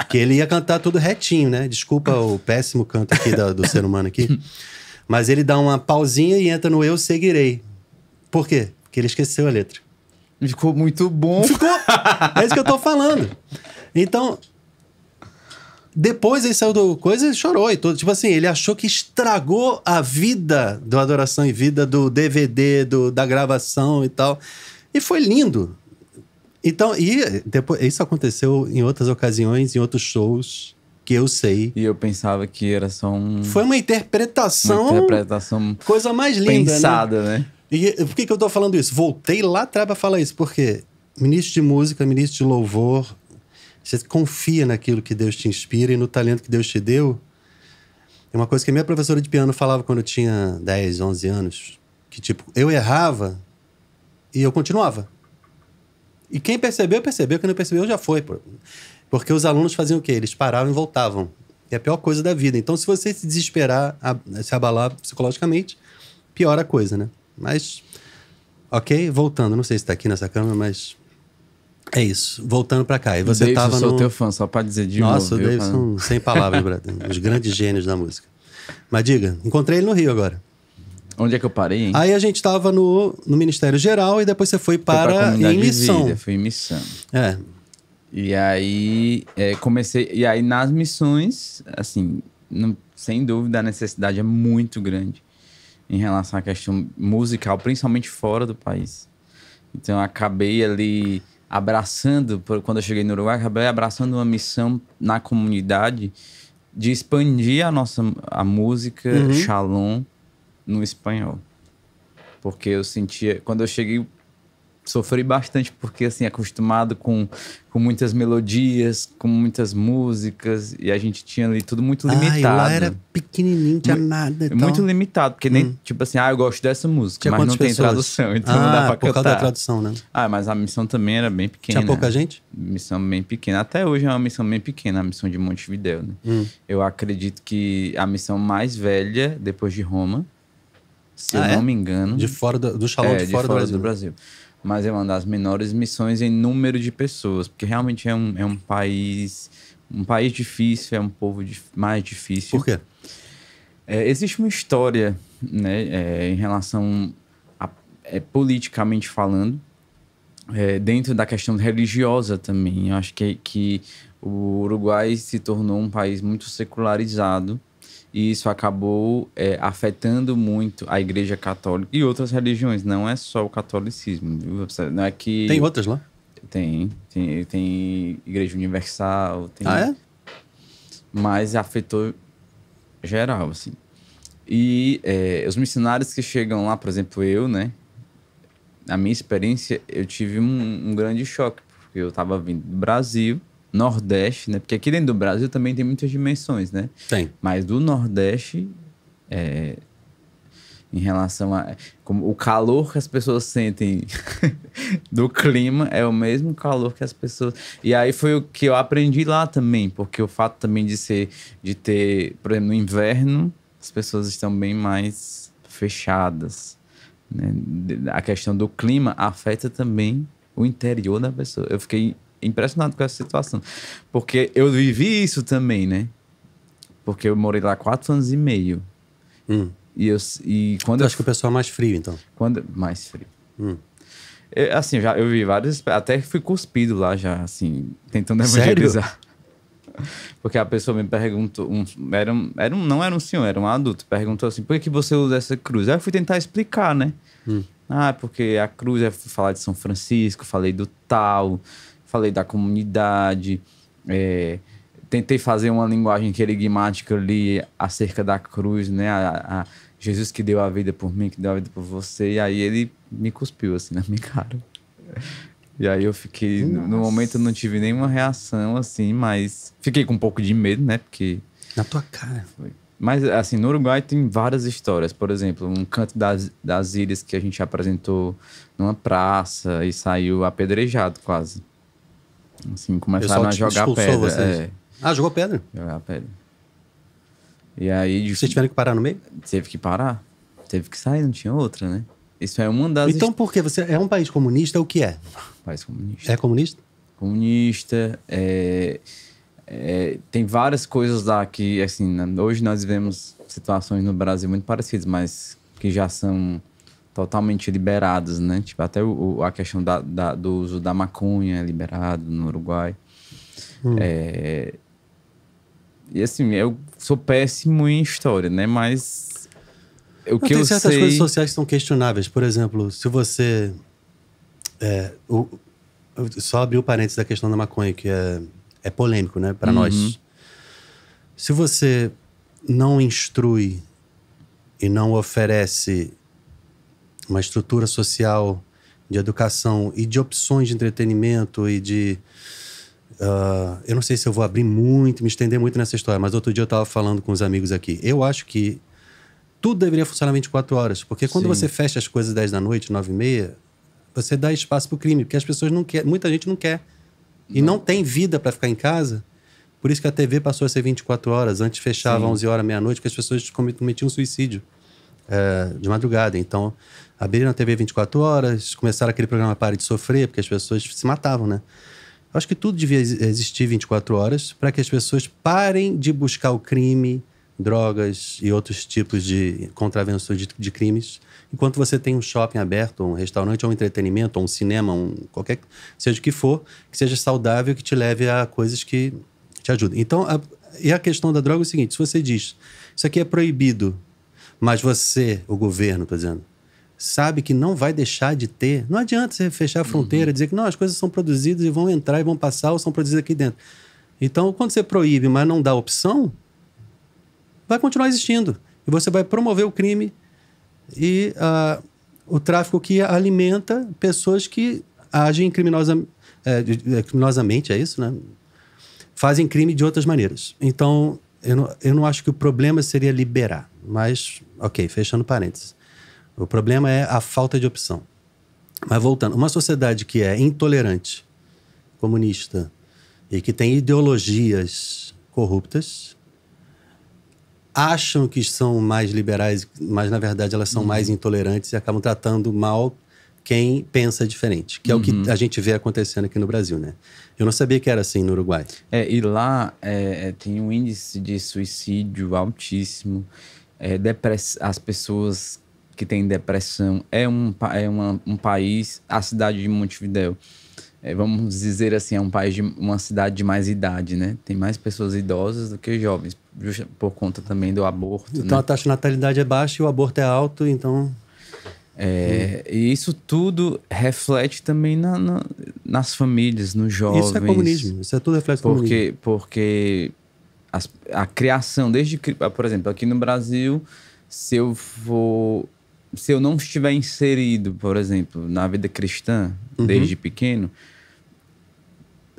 Que ele ia cantar tudo retinho, né? Desculpa o péssimo canto aqui do ser humano aqui. Mas ele dá uma pausinha e entra no eu seguirei. Por quê? Porque ele esqueceu a letra. Ficou muito bom. Ficou. É isso que eu tô falando. Então, depois ele saiu do coisa e chorou e tudo. Tipo assim, ele achou que estragou a vida do Adoração em Vida, do DVD, da gravação e tal. E foi lindo. Então, e depois, isso aconteceu em outras ocasiões, em outros shows que eu sei. E eu pensava que era só Foi uma interpretação... Coisa mais linda, pensada, né? E por que eu tô falando isso? Voltei lá atrás pra falar isso, porque ministro de música, ministro de louvor, você confia naquilo que Deus te inspira e no talento que Deus te deu. É uma coisa que a minha professora de piano falava quando eu tinha 10, 11 anos, que tipo, eu errava e eu continuava. E quem percebeu, quem não percebeu já foi. Porque os alunos faziam o quê? Eles paravam e voltavam. É a pior coisa da vida. Então, se você se desesperar, se abalar psicologicamente, piora a coisa, né? Mas, ok, voltando. Não sei se tá aqui nessa câmera, mas é isso. Voltando pra cá. E você Davidson, tava no... Eu sou teu fã, só pra dizer de Nossa, novo. Nossa, o Davidson, sem palavras, brother. Os grandes gênios da música. Mas diga, encontrei ele no Rio agora. Onde é que eu parei, hein? Aí a gente tava no Ministério Geral e depois você foi para em missão. Fui em missão. É. E aí comecei... E aí nas missões, assim, sem dúvida a necessidade é muito grande. em relação à questão musical, principalmente fora do país. Então, eu acabei ali abraçando, quando eu cheguei no Uruguai, acabei abraçando uma missão na comunidade de expandir a música Shalom no espanhol. Porque eu sentia, quando eu cheguei, sofri bastante, porque assim, acostumado com muitas melodias, com muitas músicas, e a gente tinha ali tudo muito limitado. E lá era pequenininho, tinha nada e tal. Muito limitado, porque nem, tipo assim, eu gosto dessa música, tinha mas não tem pessoas? tradução, então não dá pra por cantar. Causa da tradução, né? Mas a missão também era bem pequena. Tinha pouca gente? Missão bem pequena. Até hoje é uma missão bem pequena, a missão de Montevidéu, né? Eu acredito que a missão mais velha, depois de Roma, se eu não me engano... De fora do Shalom, de fora do Brasil. Mas é uma das menores missões em número de pessoas, porque realmente é um país difícil, é um povo mais difícil. Por quê? Existe uma história, né, em relação a, politicamente falando, dentro da questão religiosa também. Eu acho que o Uruguai se tornou um país muito secularizado, e isso acabou afetando muito a Igreja Católica e outras religiões. Não é só o catolicismo. Não é que... Tem outras lá? Tem Igreja Universal. Tem... Mas afetou geral, assim. E os missionários que chegam lá, por exemplo, eu, né? Na minha experiência, eu tive um grande choque. Porque eu estava vindo do Brasil... Nordeste, né? Porque aqui dentro do Brasil também tem muitas dimensões, né? Tem. Mas do Nordeste, em relação a... Como o calor que as pessoas sentem do clima é o mesmo calor que as pessoas... E aí foi o que eu aprendi lá também, porque o fato também de ter, por exemplo, no inverno, as pessoas estão bem mais fechadas, né? A questão do clima afeta também o interior da pessoa. Eu fiquei impressionado com essa situação, porque eu vivi isso também, né? Porque eu morei lá 4 anos e meio. E quando eu acho que o pessoal é mais frio, então. Mais frio. Assim, eu vi vários... Até fui cuspido lá já, assim, tentando evangelizar. Sério? Porque a pessoa me perguntou... não era um senhor, era um adulto. Perguntou assim, por que você usa essa cruz? Aí eu fui tentar explicar, né? Porque a cruz... Eu fui falar de São Francisco, falei do tal... Falei da comunidade, tentei fazer uma linguagem querigmática ali acerca da cruz, né? A Jesus que deu a vida por mim, que deu a vida por você. E aí ele me cuspiu assim na minha cara. E aí eu fiquei... No momento eu não tive nenhuma reação, assim, mas... Fiquei com um pouco de medo, né? Porque... Na tua cara. Foi. Mas, assim, no Uruguai tem várias histórias. Por exemplo, um canto das ilhas que a gente apresentou numa praça e saiu apedrejado quase. Assim, começaram a jogar pedra. Jogou pedra? Jogar pedra. E aí... Vocês tiveram que parar no meio? Teve que parar. Teve que sair, não tinha outra, né? Isso é uma das... Então por que? Você é um país comunista, o que é? País comunista. É comunista? Comunista. Tem várias coisas lá que, assim, hoje nós vivemos situações no Brasil muito parecidas, mas que já são... totalmente liberados, né? Tipo, até a questão do uso da maconha é liberado no Uruguai. E assim, eu sou péssimo em história, né? Mas tem certas coisas sociais que são questionáveis. Por exemplo, se você... só abrir o parênteses da questão da maconha, que é polêmico, né? Para nós. Se você não instrui e não oferece uma estrutura social de educação e de opções de entretenimento e de... eu não sei se eu vou abrir muito, me estender muito nessa história, mas outro dia eu estava falando com os amigos aqui. Eu acho que tudo deveria funcionar 24 horas, porque quando você fecha as coisas 10 da noite, 9h30, você dá espaço para o crime, porque as pessoas não querem, muita gente não quer. E não tem vida para ficar em casa. Por isso que a TV passou a ser 24 horas. Antes fechava 11 horas, meia-noite, porque as pessoas cometiam suicídio de madrugada. Então... abriram a TV 24 horas, começaram aquele programa Pare de Sofrer, porque as pessoas se matavam, né? Eu acho que tudo devia existir 24 horas para que as pessoas parem de buscar o crime, drogas e outros tipos de contravenções de crimes. Enquanto você tem um shopping aberto, um restaurante, ou um entretenimento, ou um cinema, qualquer seja o que for, que seja saudável, que te leve a coisas que te ajudem. Então, e a questão da droga é o seguinte, se você diz, isso aqui é proibido, Mas você, o governo, tô dizendo, sabe que não vai deixar de ter. Não adianta você fechar a fronteira, dizer que não, as coisas são produzidas e vão entrar e vão passar ou são produzidas aqui dentro. Então, quando você proíbe, mas não dá opção, vai continuar existindo. E você vai promover o crime e o tráfico que alimenta pessoas que agem criminosamente, é isso, né? Fazem crime de outras maneiras. Então, eu não acho que o problema seria liberar. Mas, ok, fechando parênteses. O problema é a falta de opção. Mas voltando, uma sociedade que é intolerante, comunista e que tem ideologias corruptas, acham que são mais liberais, mas na verdade elas são mais intolerantes e acabam tratando mal quem pensa diferente, que é o que a gente vê acontecendo aqui no Brasil, né? Eu não sabia que era assim no Uruguai. E lá tem um índice de suicídio altíssimo, as pessoas que têm depressão, um país, a cidade de Montevidéu, vamos dizer assim, é uma cidade de mais idade, né? Tem mais pessoas idosas do que jovens, por conta também do aborto. Então, né? A taxa de natalidade é baixa e o aborto é alto, então... E isso tudo reflete também nas famílias, nos jovens. Isso é comunismo, isso é tudo reflete comunismo. Porque a criação, por exemplo, aqui no Brasil, se eu não estiver inserido, por exemplo, na vida cristã, desde pequeno,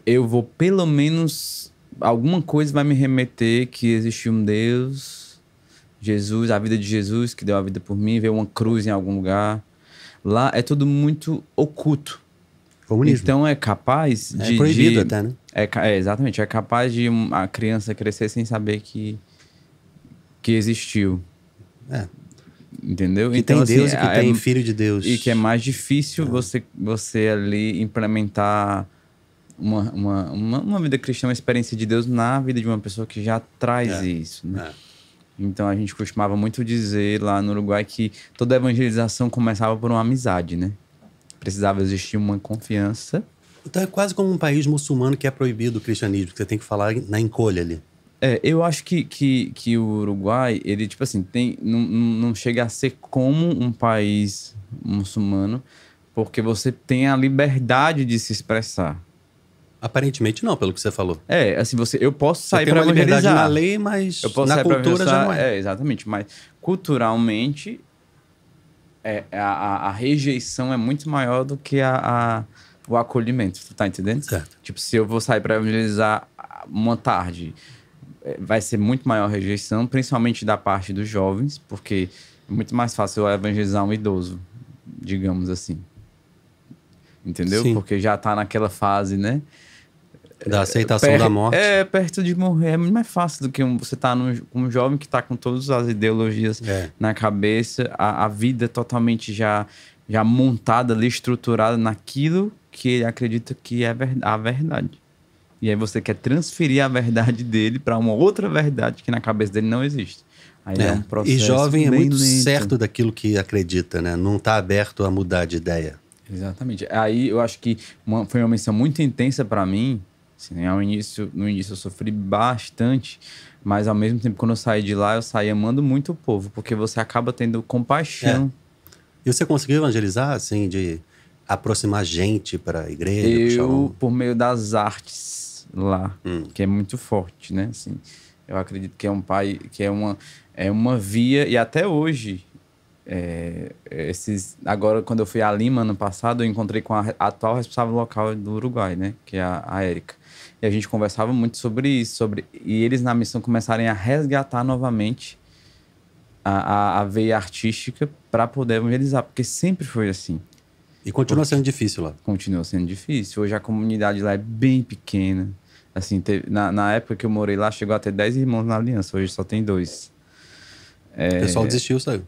eu vou pelo menos... Alguma coisa vai me remeter que existe um Deus... Jesus, a vida de Jesus, que deu a vida por mim, ver uma cruz em algum lugar. Lá é tudo muito oculto. Comunismo. Então é capaz de... É proibido até, né? Exatamente. É capaz de a criança crescer sem saber que existiu. Entendeu? Que então, tem Deus e que tem filho de Deus. E que é mais difícil você ali implementar uma vida cristã, uma experiência de Deus na vida de uma pessoa que já traz isso, né? Então, a gente costumava muito dizer lá no Uruguai que toda evangelização começava por uma amizade, né? Precisava existir uma confiança. Então, é quase como um país muçulmano que é proibido o cristianismo, que você tem que falar na encolha ali. Eu acho que o Uruguai, ele, tipo assim, não chega a ser como um país muçulmano, porque você tem a liberdade de se expressar. Aparentemente não, pelo que você falou. Assim, eu posso sair para evangelizar. Liberdade na lei, mas na cultura já não é. Exatamente. Mas culturalmente, a rejeição é muito maior do que o acolhimento. Tu tá entendendo? Certo. Tipo, se eu vou sair para evangelizar uma tarde, vai ser muito maior a rejeição, principalmente da parte dos jovens, porque é muito mais fácil eu evangelizar um idoso, digamos assim. Entendeu? Sim. Porque já tá naquela fase, né? Da aceitação da morte. Perto de morrer. É muito mais fácil do que você tá com um jovem que tá com todas as ideologias na cabeça, a vida totalmente já montada ali, estruturada naquilo que ele acredita que é a verdade. E aí você quer transferir a verdade dele para uma outra verdade que na cabeça dele não existe. Aí é um processo. E jovem é muito lento. certo daquilo que acredita, né? Não tá aberto a mudar de ideia. Exatamente. Aí eu acho que foi uma missão muito intensa para mim. Assim, no início eu sofri bastante, mas ao mesmo tempo, quando eu saí de lá, eu saí amando muito o povo, porque você acaba tendo compaixão. E você conseguiu evangelizar, assim, de aproximar gente para a igreja? Por meio das artes lá, que é muito forte, né? Assim, eu acredito que é um pai, que é uma via, e até hoje, agora, quando eu fui a Lima ano passado, eu encontrei com a atual responsável local do Uruguai, né? Que é a Érica. E a gente conversava muito sobre isso, e eles na missão começarem a resgatar novamente a veia artística para poder evangelizar, porque sempre foi assim. E continua sendo difícil lá. Continua sendo difícil. Hoje a comunidade lá é bem pequena. Assim, na época que eu morei lá, chegou a ter 10 irmãos na aliança. Hoje só tem 2. O pessoal desistiu, saiu.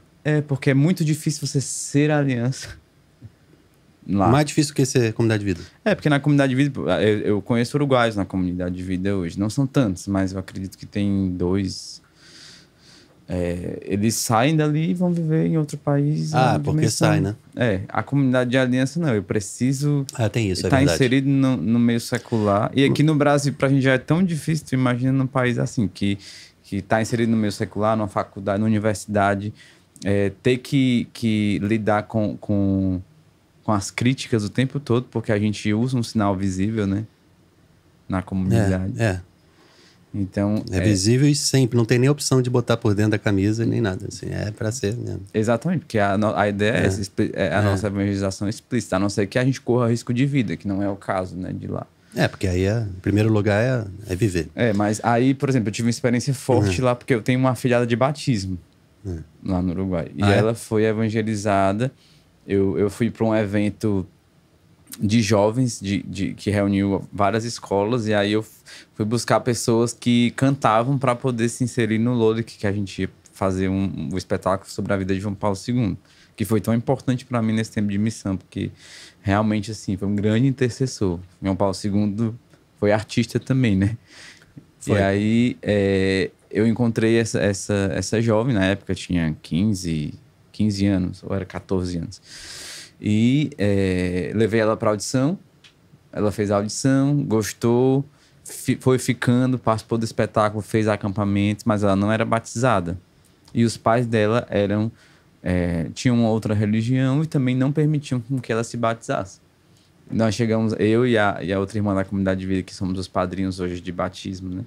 Porque é muito difícil você ser aliança lá. Mais difícil que ser comunidade de vida. Porque na comunidade de vida, eu conheço uruguaios na comunidade de vida hoje. Não são tantos, mas eu acredito que tem 2. Eles saem dali e vão viver em outro país. Porque sai, né? A comunidade de aliança não. Eu preciso tem isso, estar inserido no meio secular. E aqui no Brasil, pra gente já é tão difícil. Tu imagina num país assim, que tá inserido no meio secular, numa faculdade, numa universidade. ter que lidar com as críticas o tempo todo, porque a gente usa um sinal visível, né? Na comunidade. Então, é visível e sempre, não tem nem opção de botar por dentro da camisa nem nada, assim, é para ser mesmo. Exatamente, porque a ideia é a nossa evangelização explícita, a não ser que a gente corra risco de vida, que não é o caso, né, de lá. Porque aí, em primeiro lugar, é viver. Mas aí, por exemplo, eu tive uma experiência forte lá, porque eu tenho uma afilhada de batismo lá no Uruguai. E ela foi evangelizada. Eu fui para um evento de jovens que reuniu várias escolas, e aí eu fui buscar pessoas que cantavam para poder se inserir no Lodec, que a gente ia fazer um espetáculo sobre a vida de João Paulo II, que foi tão importante para mim nesse tempo de missão, porque realmente, assim, foi um grande intercessor. João Paulo II foi artista também, né? Foi. E aí eu encontrei essa jovem, na época tinha 15 anos, ou era 14 anos. E levei ela para audição, ela fez a audição, gostou, foi ficando, participou do espetáculo, fez acampamento, mas ela não era batizada. E os pais dela tinham uma outra religião e também não permitiam com que ela se batizasse. Nós chegamos, eu e a outra irmã da comunidade de vida, que somos os padrinhos hoje de batismo, né?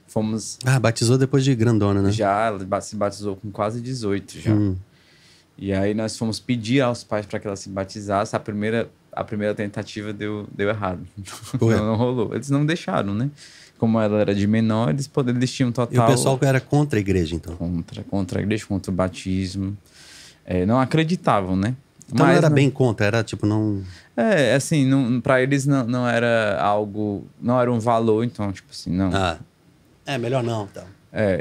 Fomos... batizou depois de grandona, né? Já, ela se batizou com quase 18 já. E aí nós fomos pedir aos pais para que ela se batizasse. A primeira tentativa deu errado. Não rolou. Eles não deixaram, né? Como ela era de menor, eles tinham total... E o pessoal era contra a igreja, então? Contra a igreja, contra o batismo. Não acreditavam, né? Então não era bem contra, era tipo não... assim, para eles não era algo... Não era um valor, então, tipo assim, não... melhor não, então.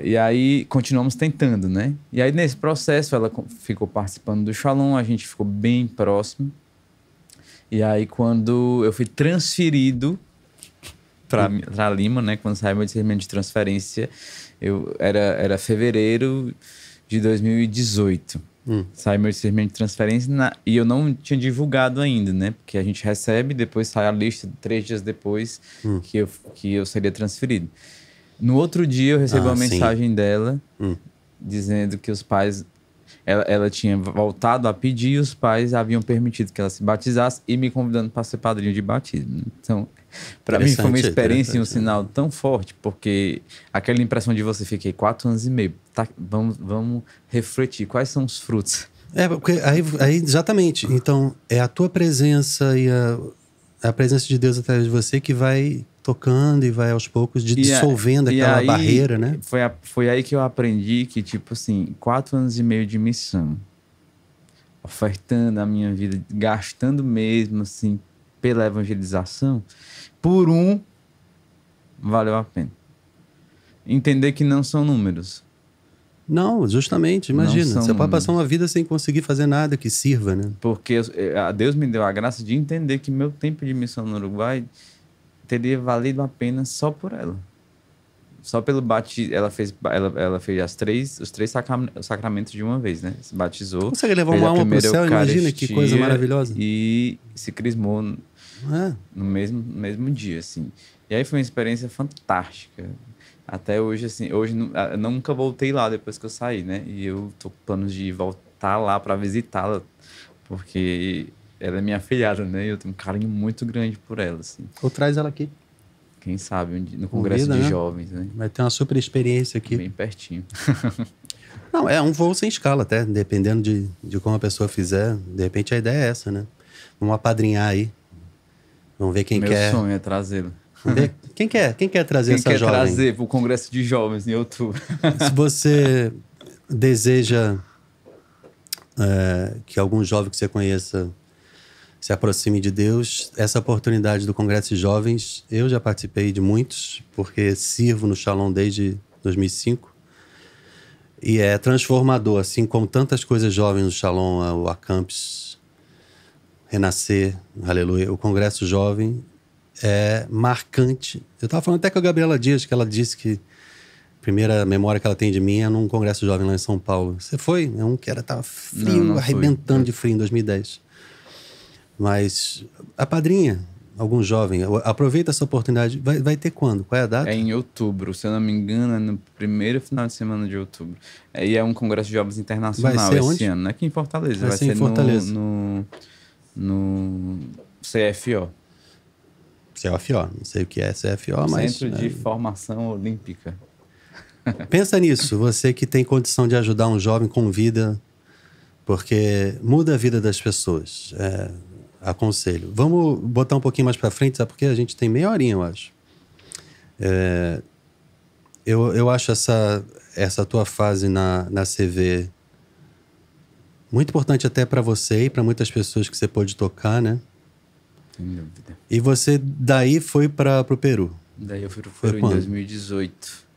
E aí continuamos tentando, né? E aí nesse processo ela ficou participando do Shalom, a gente ficou bem próximo. E aí quando eu fui transferido para Lima, né? Quando saiu meu discernimento de transferência, era fevereiro de 2018. Saiu meu discernimento de transferência e eu não tinha divulgado ainda, né? Porque a gente recebe, depois sai a lista 3 dias depois que eu seria transferido. No outro dia eu recebo uma mensagem dela dizendo que os pais... Ela tinha voltado a pedir e os pais haviam permitido que ela se batizasse e me convidando para ser padrinho de batismo. Então, para mim foi uma experiência e um sinal tão forte, porque aquela impressão de você fiquei 4 anos e meio. Tá, vamos refletir. Quais são os frutos? Porque aí exatamente. Então, é a tua presença e a presença de Deus através de você que vai... tocando e vai aos poucos dissolvendo aquela barreira, né? Foi aí que eu aprendi que, tipo assim, 4 anos e meio de missão, ofertando a minha vida, gastando mesmo, assim, pela evangelização, valeu a pena. Entender que não são números. Não, justamente, imagina. Você pode passar uma vida sem conseguir fazer nada que sirva, né? Porque Deus me deu a graça de entender que meu tempo de missão no Uruguai teria valido a pena só por ela. Só pelo batismo. Ela fez os 3 sacramentos de uma vez, né? Se batizou. Consegue levar uma alma pro céu? Imagina que coisa maravilhosa. E se crismou no mesmo dia, assim. E aí foi uma experiência fantástica. Até hoje, assim, eu nunca voltei lá depois que eu saí, né? E eu tô com planos de voltar lá para visitá-la, porque ela é minha afilhada, né? E eu tenho um carinho muito grande por ela, assim. Ou traz ela aqui. Quem sabe, no Congresso de Jovens, né? Vai ter uma super experiência aqui. Bem pertinho. Não, é um voo sem escala até, dependendo de como a pessoa fizer. De repente a ideia é essa, né? Vamos apadrinhar aí. Vamos ver quem quer. Meu sonho é trazê-lo. Quem quer trazer essa jovem? Quem quer trazer para o Congresso de Jovens em outubro? Se você deseja que algum jovem que você conheça se aproxime de Deus, essa oportunidade do Congresso de Jovens, eu já participei de muitos, porque sirvo no Shalom desde 2005. E é transformador, assim como tantas coisas jovens no Shalom, o Acampus, Renascer, Aleluia, o Congresso Jovem é marcante. Eu estava falando até com a Gabriela Dias, que ela disse que a primeira memória que ela tem de mim é num Congresso Jovem lá em São Paulo. Você foi? É um que tava frio, não arrebentando de frio em 2010. Mas a padrinha, algum jovem, aproveita essa oportunidade. Vai ter quando? Qual é a data? É em outubro, se eu não me engano, é no primeiro final de semana de outubro. E é um congresso de jovens internacional esse ano, aqui em Fortaleza. Vai ser em Fortaleza. No CFO. CFO, não sei o que é CFO, mas... Centro de Formação Olímpica. Pensa nisso, você que tem condição de ajudar um jovem, convida, porque muda a vida das pessoas. Aconselho. Vamos botar um pouquinho mais para frente, sabe? Porque a gente tem meia horinha, eu acho. Eu acho essa tua fase na CV muito importante até para você e para muitas pessoas que você pôde tocar, né? Sem dúvida. E você daí foi para o Peru? Daí eu fui pro Peru em 2018.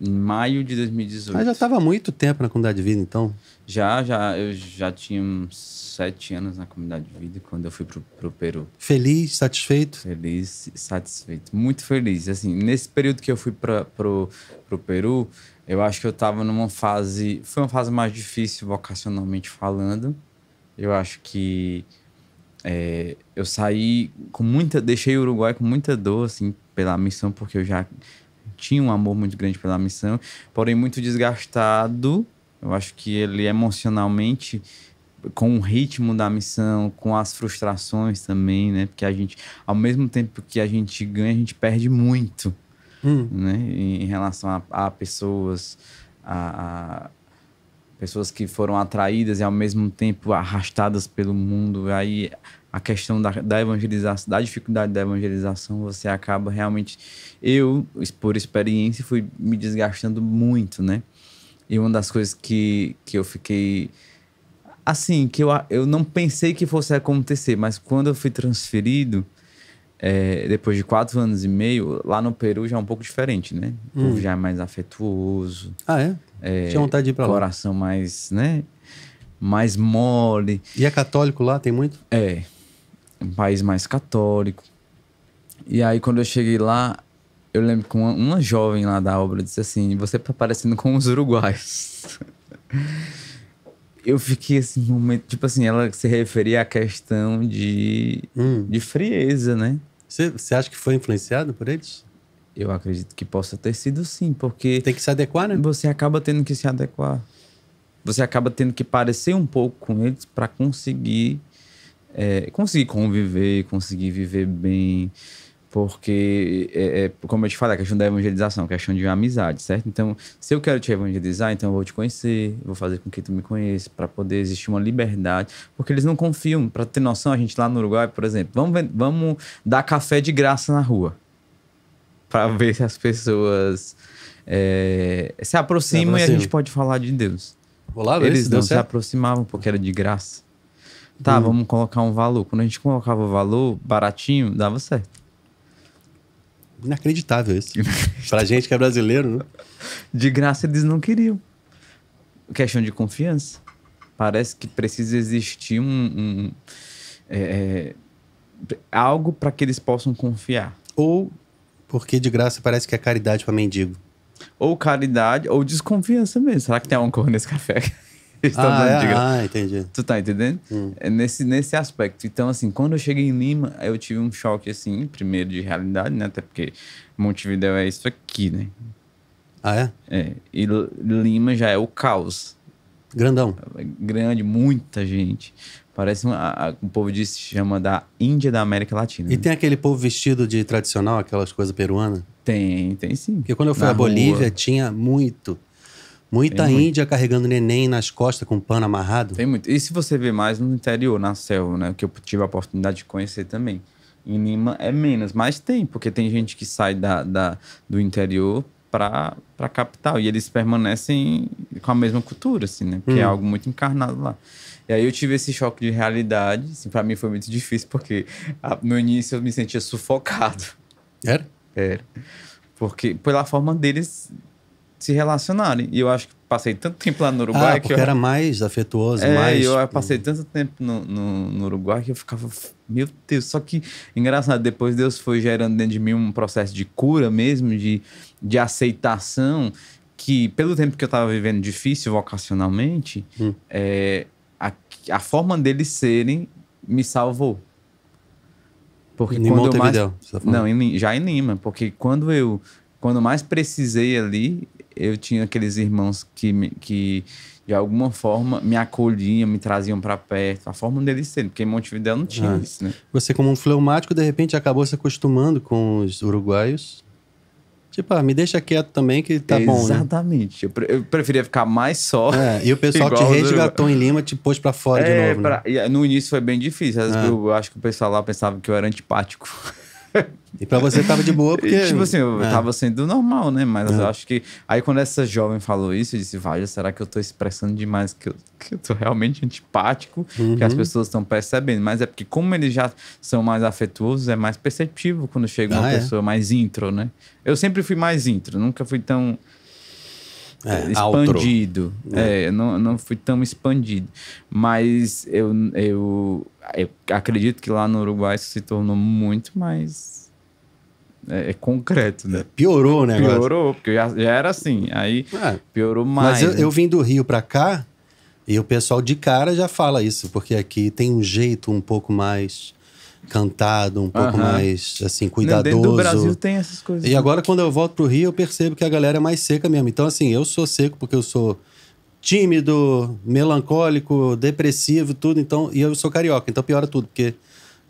Em maio de 2018. Mas já estava há muito tempo na comunidade de vida, então? Eu já tinha uns 7 anos na comunidade de vida quando eu fui pro Peru. Feliz, satisfeito? Feliz e satisfeito. Muito feliz. Assim, nesse período que eu fui pro Peru, eu acho que eu estava numa fase... Foi uma fase mais difícil vocacionalmente falando. Eu acho que eu saí com muita... Deixei o Uruguai com muita dor, assim, pela missão, porque eu já tinha um amor muito grande pela missão, porém muito desgastado. Eu acho que ele emocionalmente, com o ritmo da missão, com as frustrações também, né? Porque a gente, ao mesmo tempo que a gente ganha, a gente perde muito, né? Em relação a pessoas, a pessoas que foram atraídas e ao mesmo tempo arrastadas pelo mundo. Aí a questão da evangelização, da dificuldade da evangelização, você acaba realmente... Eu, por experiência, fui me desgastando muito, né? E uma das coisas que eu fiquei... Assim, que eu não pensei que fosse acontecer, mas quando eu fui transferido, depois de 4 anos e meio, lá no Peru já é um pouco diferente, né? O povo já é mais afetuoso. Ah, é? Tinha vontade de ir pra lá. Coração mais, né? Mais mole. E é católico lá? Tem muito? É. Um país mais católico. E aí, quando eu cheguei lá, eu lembro que uma jovem lá da obra disse assim: você tá parecendo com os uruguaios. Eu fiquei assim, no momento... Tipo assim, ela se referia à questão de frieza, né? Você acha que foi influenciado por eles? Eu acredito que possa ter sido sim, porque... Tem que se adequar, né? Você acaba tendo que se adequar. Você acaba tendo que parecer um pouco com eles para conseguir conviver, conseguir viver bem. Porque, como eu te falei, a questão da evangelização, a questão de amizade, certo? Então, se eu quero te evangelizar, então eu vou te conhecer, vou fazer com que tu me conheça, para poder existir uma liberdade. Porque eles não confiam. Para ter noção, a gente lá no Uruguai, por exemplo, vamos dar café de graça na rua. Para ver se as pessoas se aproximam e a gente pode falar de Deus. Vou lá ver eles se não deu se certo. aproximavam porque era de graça. Tá, vamos colocar um valor. Quando a gente colocava o valor baratinho, dava certo. Inacreditável isso. Pra gente que é brasileiro, né? De graça eles não queriam. Questão de confiança. Parece que precisa existir algo para que eles possam confiar. Ou porque de graça parece que é caridade pra mendigo. Ou caridade, ou desconfiança mesmo. Será que tem alguma coisa nesse café? Entendi. Tu tá entendendo? É nesse aspecto. Então, assim, quando eu cheguei em Lima, eu tive um choque, assim, primeiro de realidade, né? Até porque Montevidéu é isso aqui, né? Ah, é? E Lima já é o caos. Grandão. Grande, muita gente. Parece o povo diz, chama da Índia da América Latina. E né? tem aquele povo vestido de tradicional, aquelas coisas peruanas? Tem sim. Porque quando eu fui à Bolívia, tinha muita índia carregando neném nas costas com pano amarrado. Tem muito. E se você vê mais no interior, na selva, né? Que eu tive a oportunidade de conhecer também. Em Lima é menos, mas tem, porque tem gente que sai do interior para a capital. E eles permanecem com a mesma cultura, assim, né? Porque é algo muito encarnado lá. E aí eu tive esse choque de realidade. Assim, para mim foi muito difícil, porque no início eu me sentia sufocado. Era? Era. Porque pela forma deles se relacionarem. E eu acho que passei tanto tempo lá no Uruguai porque era mais afetuoso, mais... eu passei tanto tempo no Uruguai que eu ficava... Meu Deus, só que... Engraçado, depois Deus foi gerando dentro de mim um processo de cura mesmo, de aceitação, que pelo tempo que eu estava vivendo difícil vocacionalmente, a forma deles serem me salvou. Porque em Montevidéu, você tá falando? Não, já em Lima. Porque quando mais precisei ali, eu tinha aqueles irmãos que de alguma forma me acolhiam, me traziam para perto. A forma deles serem, porque em Montevidéu não tinha isso, né? Você, como um fleumático, de repente acabou se acostumando com os uruguaios. Tipo, me deixa quieto também que tá bom, né? Exatamente. Eu preferia ficar mais só. E o pessoal te resgatou em Lima, te pôs pra fora de novo, né? E no início foi bem difícil. Eu acho que o pessoal lá pensava que eu era antipático. E pra você tava de boa, porque... tipo assim, eu tava sendo normal, né? Mas eu acho que... Aí quando essa jovem falou isso, eu disse, Vaja, será que eu tô expressando demais que eu tô realmente antipático? Que as pessoas estão percebendo. Mas é porque como eles já são mais afetuosos, é mais perceptível quando chega uma pessoa mais intro, né? Eu sempre fui mais intro, nunca fui tão... expandido. Não fui tão expandido. Mas eu acredito que lá no Uruguai isso se tornou muito mais concreto, né? Piorou o negócio. Piorou, porque já era assim. Aí piorou mais. Mas eu vim do Rio pra cá e o pessoal de cara já fala isso, porque aqui tem um jeito um pouco mais cantado, um pouco mais, assim, cuidadoso. Dentro do Brasil tem essas coisas. E agora, quando eu volto pro Rio, eu percebo que a galera é mais seca mesmo. Então, assim, eu sou seco porque eu sou tímido, melancólico, depressivo, tudo. Então, e eu sou carioca, então piora tudo, porque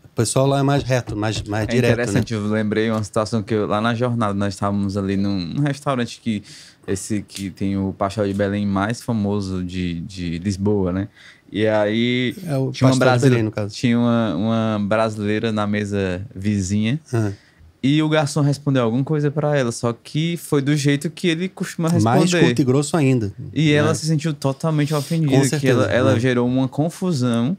o pessoal lá é mais reto, mais direto, interessante, né? Eu lembrei uma situação que lá na jornada, nós estávamos ali num restaurante que tem o pastel de Belém mais famoso de Lisboa, né? E aí tinha uma brasileira, Belém, no caso. Tinha uma brasileira na mesa vizinha. E o garçom respondeu alguma coisa pra ela, só que foi do jeito que ele costuma responder. Mais curto e grosso ainda. E ela se sentiu totalmente ofendida. Com certeza, que ela gerou uma confusão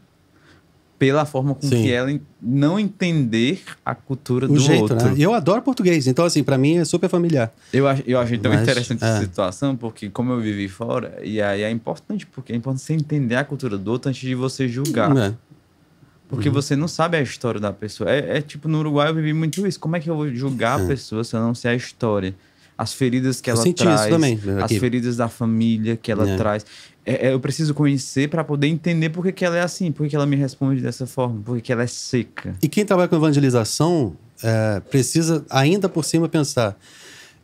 pela forma com que ela não entender a cultura do outro. Né? E eu adoro português, então assim, pra mim é super familiar. Eu achei tão interessante essa situação, porque como eu vivi fora, e aí é importante, porque é importante você entender a cultura do outro antes de você julgar. Porque você não sabe a história da pessoa. Tipo, no Uruguai eu vivi muito isso. Como é que eu vou julgar a pessoa se eu não sei a história? As feridas que ela traz, isso também, as feridas da família que ela traz. Eu preciso conhecer para poder entender por que ela é assim, por que ela me responde dessa forma, por que ela é seca. E quem trabalha com evangelização precisa, ainda por cima, pensar: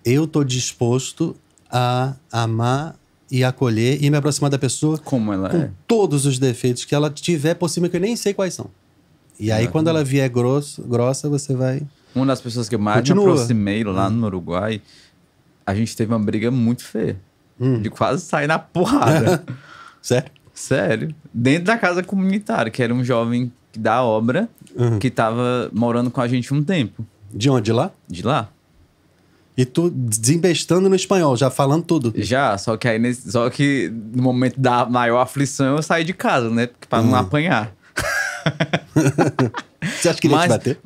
eu estou disposto a amar e acolher e me aproximar da pessoa como ela com todos os defeitos que ela tiver por cima, que eu nem sei quais são. E aí, quando ela vier grossa, você vai... Uma das pessoas que eu mais me aproximei lá no Uruguai, a gente teve uma briga muito feia. De quase sair na porrada. Sério? Sério. Dentro da casa comunitária, que era um jovem da obra que tava morando com a gente um tempo. De onde? De lá? De lá. E tu desembestando no espanhol, já falando tudo. Já, só que no momento da maior aflição eu saí de casa, né? Pra não apanhar. Você acha que ele ia te bater?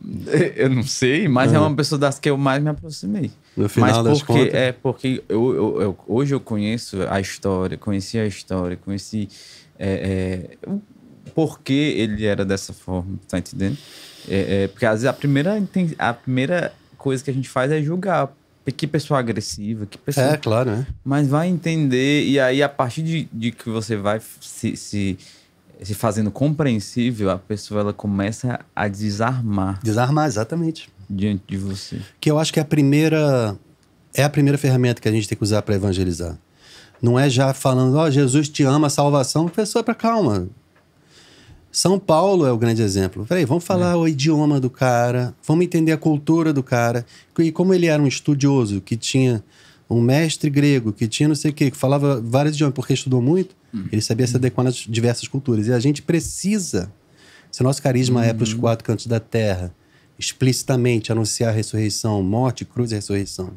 Eu não sei, mas é uma pessoa das que eu mais me aproximei. No final das contas. Porque hoje eu conheço a história, conheci o porquê ele era dessa forma, tá entendendo? Porque às vezes a primeira coisa que a gente faz é julgar. Que pessoa agressiva, que pessoa... claro, né? Mas vai entender, e aí a partir de que você vai se fazendo compreensível, a pessoa ela começa a desarmar. Desarmar, exatamente. Diante de você. Que eu acho que é a primeira ferramenta que a gente tem que usar para evangelizar. Não é já falando, Jesus te ama, salvação. A pessoa, calma. São Paulo é o grande exemplo. Peraí, vamos falar o idioma do cara, vamos entender a cultura do cara. E como ele era um estudioso, que tinha um mestre grego, que tinha não sei o quê, que falava vários idiomas, porque estudou muito, ele sabia se adequar nas diversas culturas. E a gente precisa, se nosso carisma é para os 4 cantos da terra, explicitamente anunciar a ressurreição, morte, cruz e ressurreição.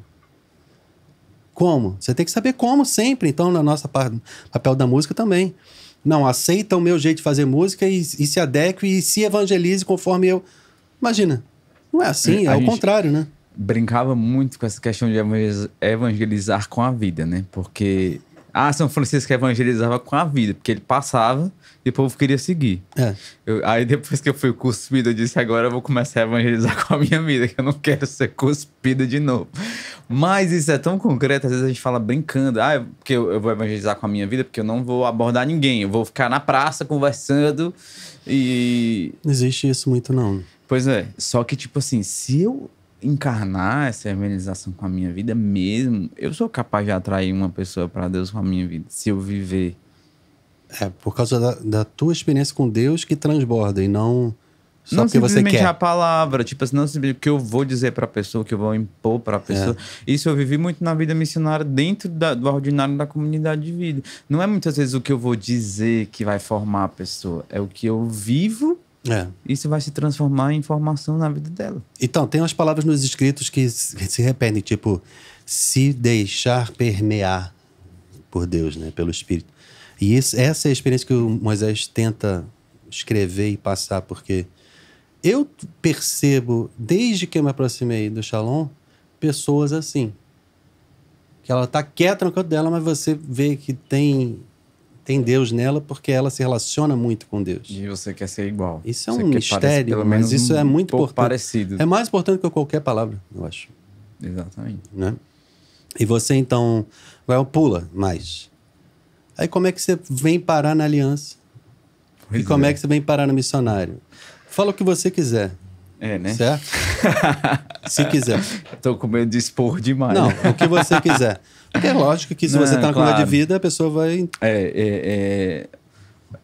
Como? Você tem que saber como sempre. Então, na nossa papel da música também. Não, aceita o meu jeito de fazer música e se adeque e se evangelize conforme eu... Imagina, não é assim, é o contrário, né? Brincava muito com essa questão de evangelizar com a vida, né? Porque São Francisco evangelizava com a vida, porque ele passava e o povo queria seguir. Aí depois que eu fui cuspido, eu disse, agora eu vou começar a evangelizar com a minha vida, que eu não quero ser cuspido de novo. Mas isso é tão concreto, às vezes a gente fala brincando. Porque eu vou evangelizar com a minha vida, porque eu não vou abordar ninguém. Eu vou ficar na praça conversando e... Não existe isso muito, não. Pois é. Só que, tipo assim, se eu encarnar essa evangelização com a minha vida mesmo, eu sou capaz de atrair uma pessoa para Deus com a minha vida. Se eu viver. É, por causa da tua experiência com Deus que transborda e não... Só não porque você simplesmente quer. a palavra, tipo assim, não simplesmente o que eu vou dizer pra pessoa, o que eu vou impor pra pessoa. Isso eu vivi muito na vida missionária dentro do ordinário da comunidade de vida. Não é muitas vezes o que eu vou dizer que vai formar a pessoa, é o que eu vivo, isso vai se transformar em informação na vida dela. Então, tem umas palavras nos escritos que se repetem, tipo, se deixar permear por Deus, né, pelo Espírito. E essa é a experiência que o Moisés tenta escrever e passar, porque... Eu percebo, desde que eu me aproximei do Shalom, pessoas assim. Que ela tá quieta no canto dela, mas você vê que tem Deus nela porque ela se relaciona muito com Deus. E você quer ser igual. Isso é um mistério, mas isso é muito importante. Parecido. É mais importante que qualquer palavra, eu acho. Exatamente. Né? E você, então, pula mais. Aí como é que você vem parar na aliança? E como é que você vem parar no missionário? Fala o que você quiser. É, né? Certo? Se quiser. Tô com medo de expor demais. Não, o que você quiser. Porque é lógico que se você tá com de vida, a pessoa vai...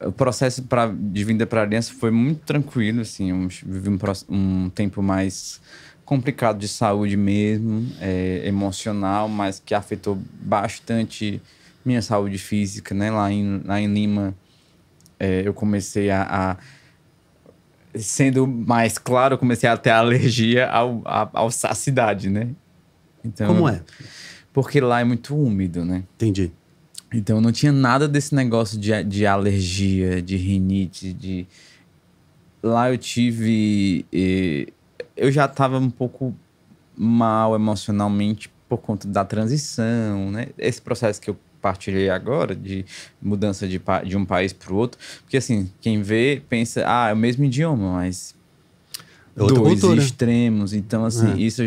O processo de vinda para a aliança foi muito tranquilo, assim. Eu vivi um tempo mais complicado de saúde mesmo, emocional, mas que afetou bastante minha saúde física, né? Lá em Lima, eu comecei sendo mais claro, eu comecei a ter alergia à cidade, né? Então, como é? Porque lá é muito úmido, né? Entendi. Então não tinha nada desse negócio de alergia, de rinite, Lá eu tive... Eu já estava um pouco mal emocionalmente por conta da transição, né? Esse processo que eu partilhei agora, de mudança de um país para o outro. Porque, assim, quem vê, pensa, é o mesmo idioma, mas outra dois cultura. Extremos. Então, assim, isso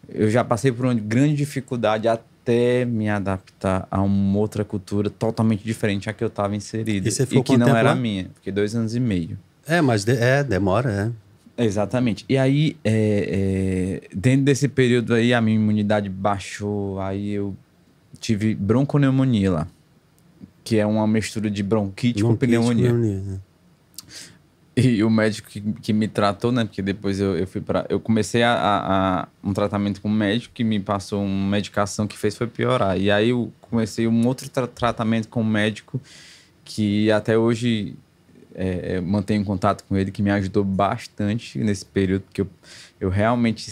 eu já passei por uma grande dificuldade até me adaptar a uma outra cultura totalmente diferente à que eu estava inserido. E que não era a minha. Fiquei 2 anos e meio. Mas demora, Exatamente. E aí, dentro desse período aí, a minha imunidade baixou, aí eu tive bronconeumonia lá, que é uma mistura de bronquite com pneumonia. Né? E o médico que me tratou, né? Porque depois eu comecei um tratamento com um médico que me passou uma medicação que foi piorar. E aí eu comecei um outro tratamento com um médico que até hoje mantenho contato com ele, que me ajudou bastante nesse período, porque eu realmente...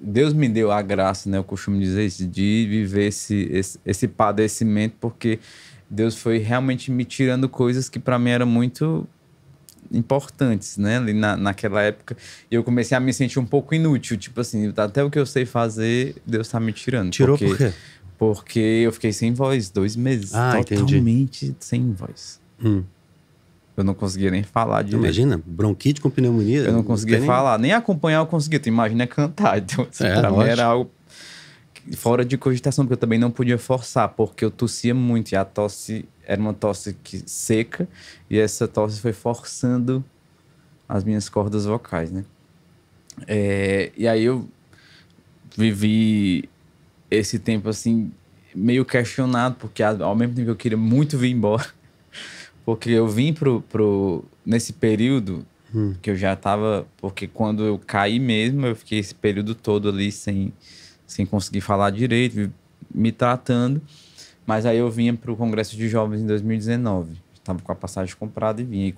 Deus me deu a graça, né? Eu costumo dizer isso, de viver esse padecimento, porque Deus foi realmente me tirando coisas que para mim eram muito importantes, né? Ali naquela época. E eu comecei a me sentir um pouco inútil. Tipo assim, até o que eu sei fazer, Deus tá me tirando. Tirou por quê? Porque eu fiquei sem voz 2 meses. Totalmente entendi. Sem voz. Eu não conseguia nem falar direito. Imagina, bronquite com pneumonia. Eu não conseguia falar, nem acompanhar eu conseguia. Tu imagina cantar. Então, pra mim era algo fora de cogitação, porque eu também não podia forçar, porque eu tossia muito. E a tosse era uma tosse seca, e essa tosse foi forçando as minhas cordas vocais, né? E aí eu vivi esse tempo, assim, meio questionado, porque ao mesmo tempo eu queria muito vir embora. Porque eu vim nesse período que eu já estava... Porque quando eu caí mesmo, eu fiquei esse período todo ali sem conseguir falar direito, me tratando. Mas aí eu vinha para o Congresso de Jovens em 2019. Estava com a passagem comprada e vinha. E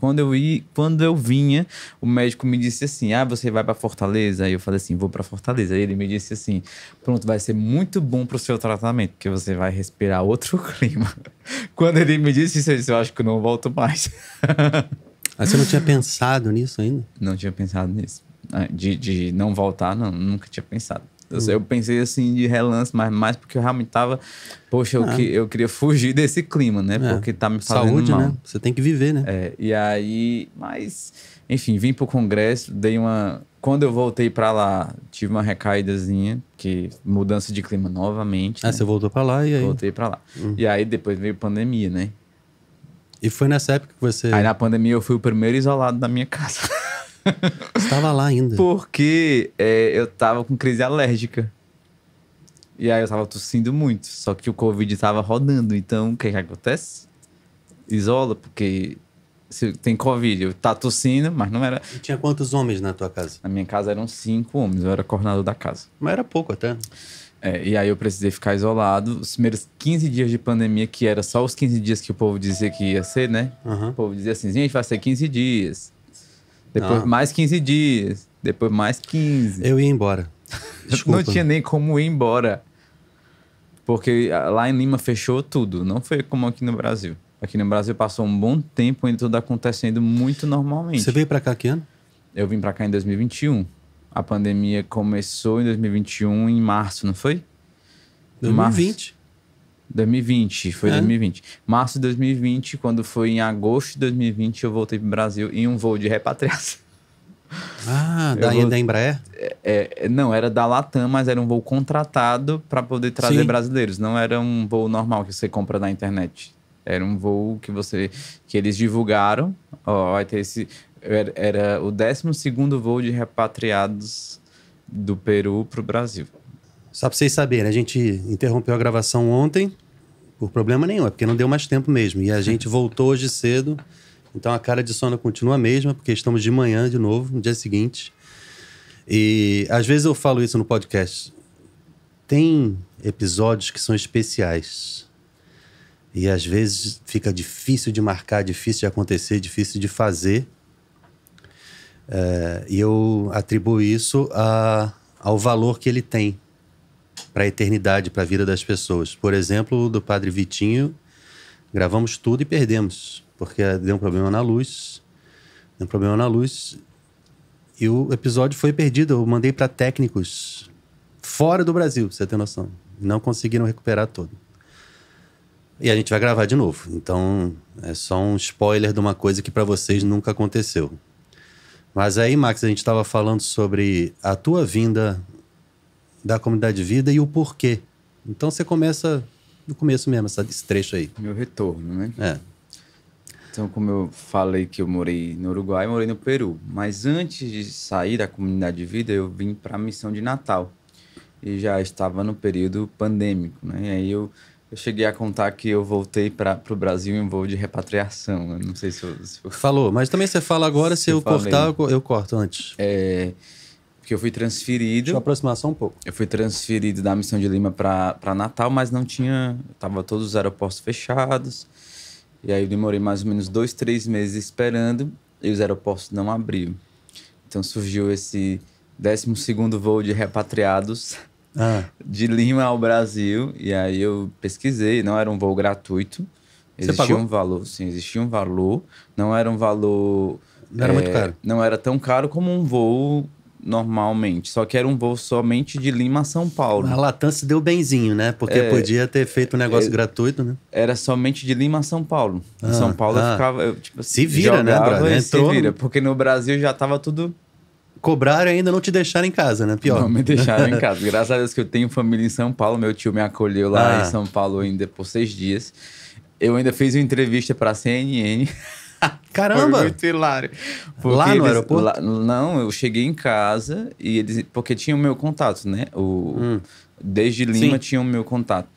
quando eu vinha, o médico me disse assim, você vai para Fortaleza? Aí eu falei assim, vou para Fortaleza. Aí ele me disse assim, pronto, vai ser muito bom para o seu tratamento, porque você vai respirar outro clima. Quando ele me disse isso, eu disse, eu acho que eu não volto mais. Você não tinha pensado nisso ainda? Não tinha pensado nisso. De não voltar, não, nunca tinha pensado. Eu pensei assim de relance, mas mais porque eu realmente tava... Poxa, eu queria fugir desse clima, né? Porque tá me fazendo saúde, mal. Né? Você tem que viver, né? E aí... Mas, enfim, vim pro congresso, dei uma... Quando eu voltei pra lá, tive uma recaídazinha, que mudança de clima novamente. Você voltou pra lá e aí... Voltei pra lá. E aí depois veio pandemia, né? E foi nessa época que você... Aí na pandemia eu fui o primeiro isolado da minha casa. Você estava lá ainda? Porque eu tava com crise alérgica. E aí eu tava tossindo muito. Só que o Covid tava rodando. Então, o que acontece? Isola, porque se tem Covid. Eu tá tossindo, mas não era... E tinha quantos homens na tua casa? Na minha casa eram 5 homens. Eu era coordenador da casa. Mas era pouco até. E aí eu precisei ficar isolado. Os primeiros 15 dias de pandemia, que era só os 15 dias que o povo dizia que ia ser, né? O povo dizia assim, gente, vai ser 15 dias. Depois mais 15 dias. Depois mais 15. Eu ia embora. Desculpa. Não tinha nem como ir embora. Porque lá em Lima fechou tudo. Não foi como aqui no Brasil. Aqui no Brasil passou um bom tempo e tudo acontecendo muito normalmente. Você veio pra cá que ano? Eu vim pra cá em 2021. A pandemia começou em 2021, em março, não foi? 2020. 2020, foi 2020. Março de 2020, quando foi em agosto de 2020, eu voltei pro Brasil em um voo de repatriação. Da Embraer? Não, era da Latam, mas era um voo contratado para poder trazer brasileiros. Não era um voo normal que você compra na internet. Era um voo que eles divulgaram. Vai ter esse... Era o 12º voo de repatriados do Peru pro Brasil. Só pra vocês saberem, a gente interrompeu a gravação ontem, por problema nenhum, porque não deu mais tempo mesmo. E a gente voltou hoje cedo, então a cara de sono continua a mesma, porque estamos de manhã de novo, no dia seguinte. E às vezes eu falo isso no podcast. Tem episódios que são especiais. E às vezes fica difícil de marcar, difícil de acontecer, difícil de fazer. E eu atribuo isso ao valor que ele tem para a eternidade, para a vida das pessoas. Por exemplo, do Padre Vitinho, gravamos tudo e perdemos, porque deu um problema na luz. E o episódio foi perdido. Eu mandei para técnicos fora do Brasil, pra você ter noção. Não conseguiram recuperar todo. E a gente vai gravar de novo. Então, é só um spoiler de uma coisa que para vocês nunca aconteceu. Mas aí, Max, a gente estava falando sobre a tua vinda da Comunidade de Vida e o porquê. Então você começa do começo mesmo, esse trecho aí. Meu retorno, né? Então, como eu falei que eu morei no Uruguai, morei no Peru. Mas antes de sair da Comunidade de Vida, eu vim para a missão de Natal. E já estava no período pandêmico, né? E aí eu cheguei a contar que eu voltei para o Brasil em um voo de repatriação. Eu não sei se eu... Falou, mas também você fala agora, se eu cortar, eu corto antes. Porque eu fui transferido... Deixa eu aproximar só um pouco. Eu fui transferido da missão de Lima para Natal, mas não tinha... Tava todos os aeroportos fechados. E aí eu demorei mais ou menos 2, 3 meses esperando e os aeroportos não abriam. Então surgiu esse 12º voo de repatriados de Lima ao Brasil. E aí eu pesquisei, não era um voo gratuito. Existia um valor, sim, existia um valor. Não era um valor... Não era muito caro. Não era tão caro como um voo normalmente. Só que era um voo somente de Lima a São Paulo. A Latam se deu benzinho, né? Porque podia ter feito um negócio gratuito, né? Era somente de Lima a São Paulo. Em São Paulo eu ficava... tipo, se vira, né, brother? Entrou... Se vira, porque no Brasil já tava tudo... Cobraram e ainda não te deixaram em casa, né? Pior. Não me deixaram em casa. Graças a Deus que eu tenho família em São Paulo. Meu tio me acolheu lá em São Paulo ainda por 6 dias. Eu ainda fiz uma entrevista pra CNN. Caramba! Foi muito hilário. Lá no aeroporto? Não, eu cheguei em casa e eles... Porque tinha o meu contato, né? Desde Lima tinha o meu contato.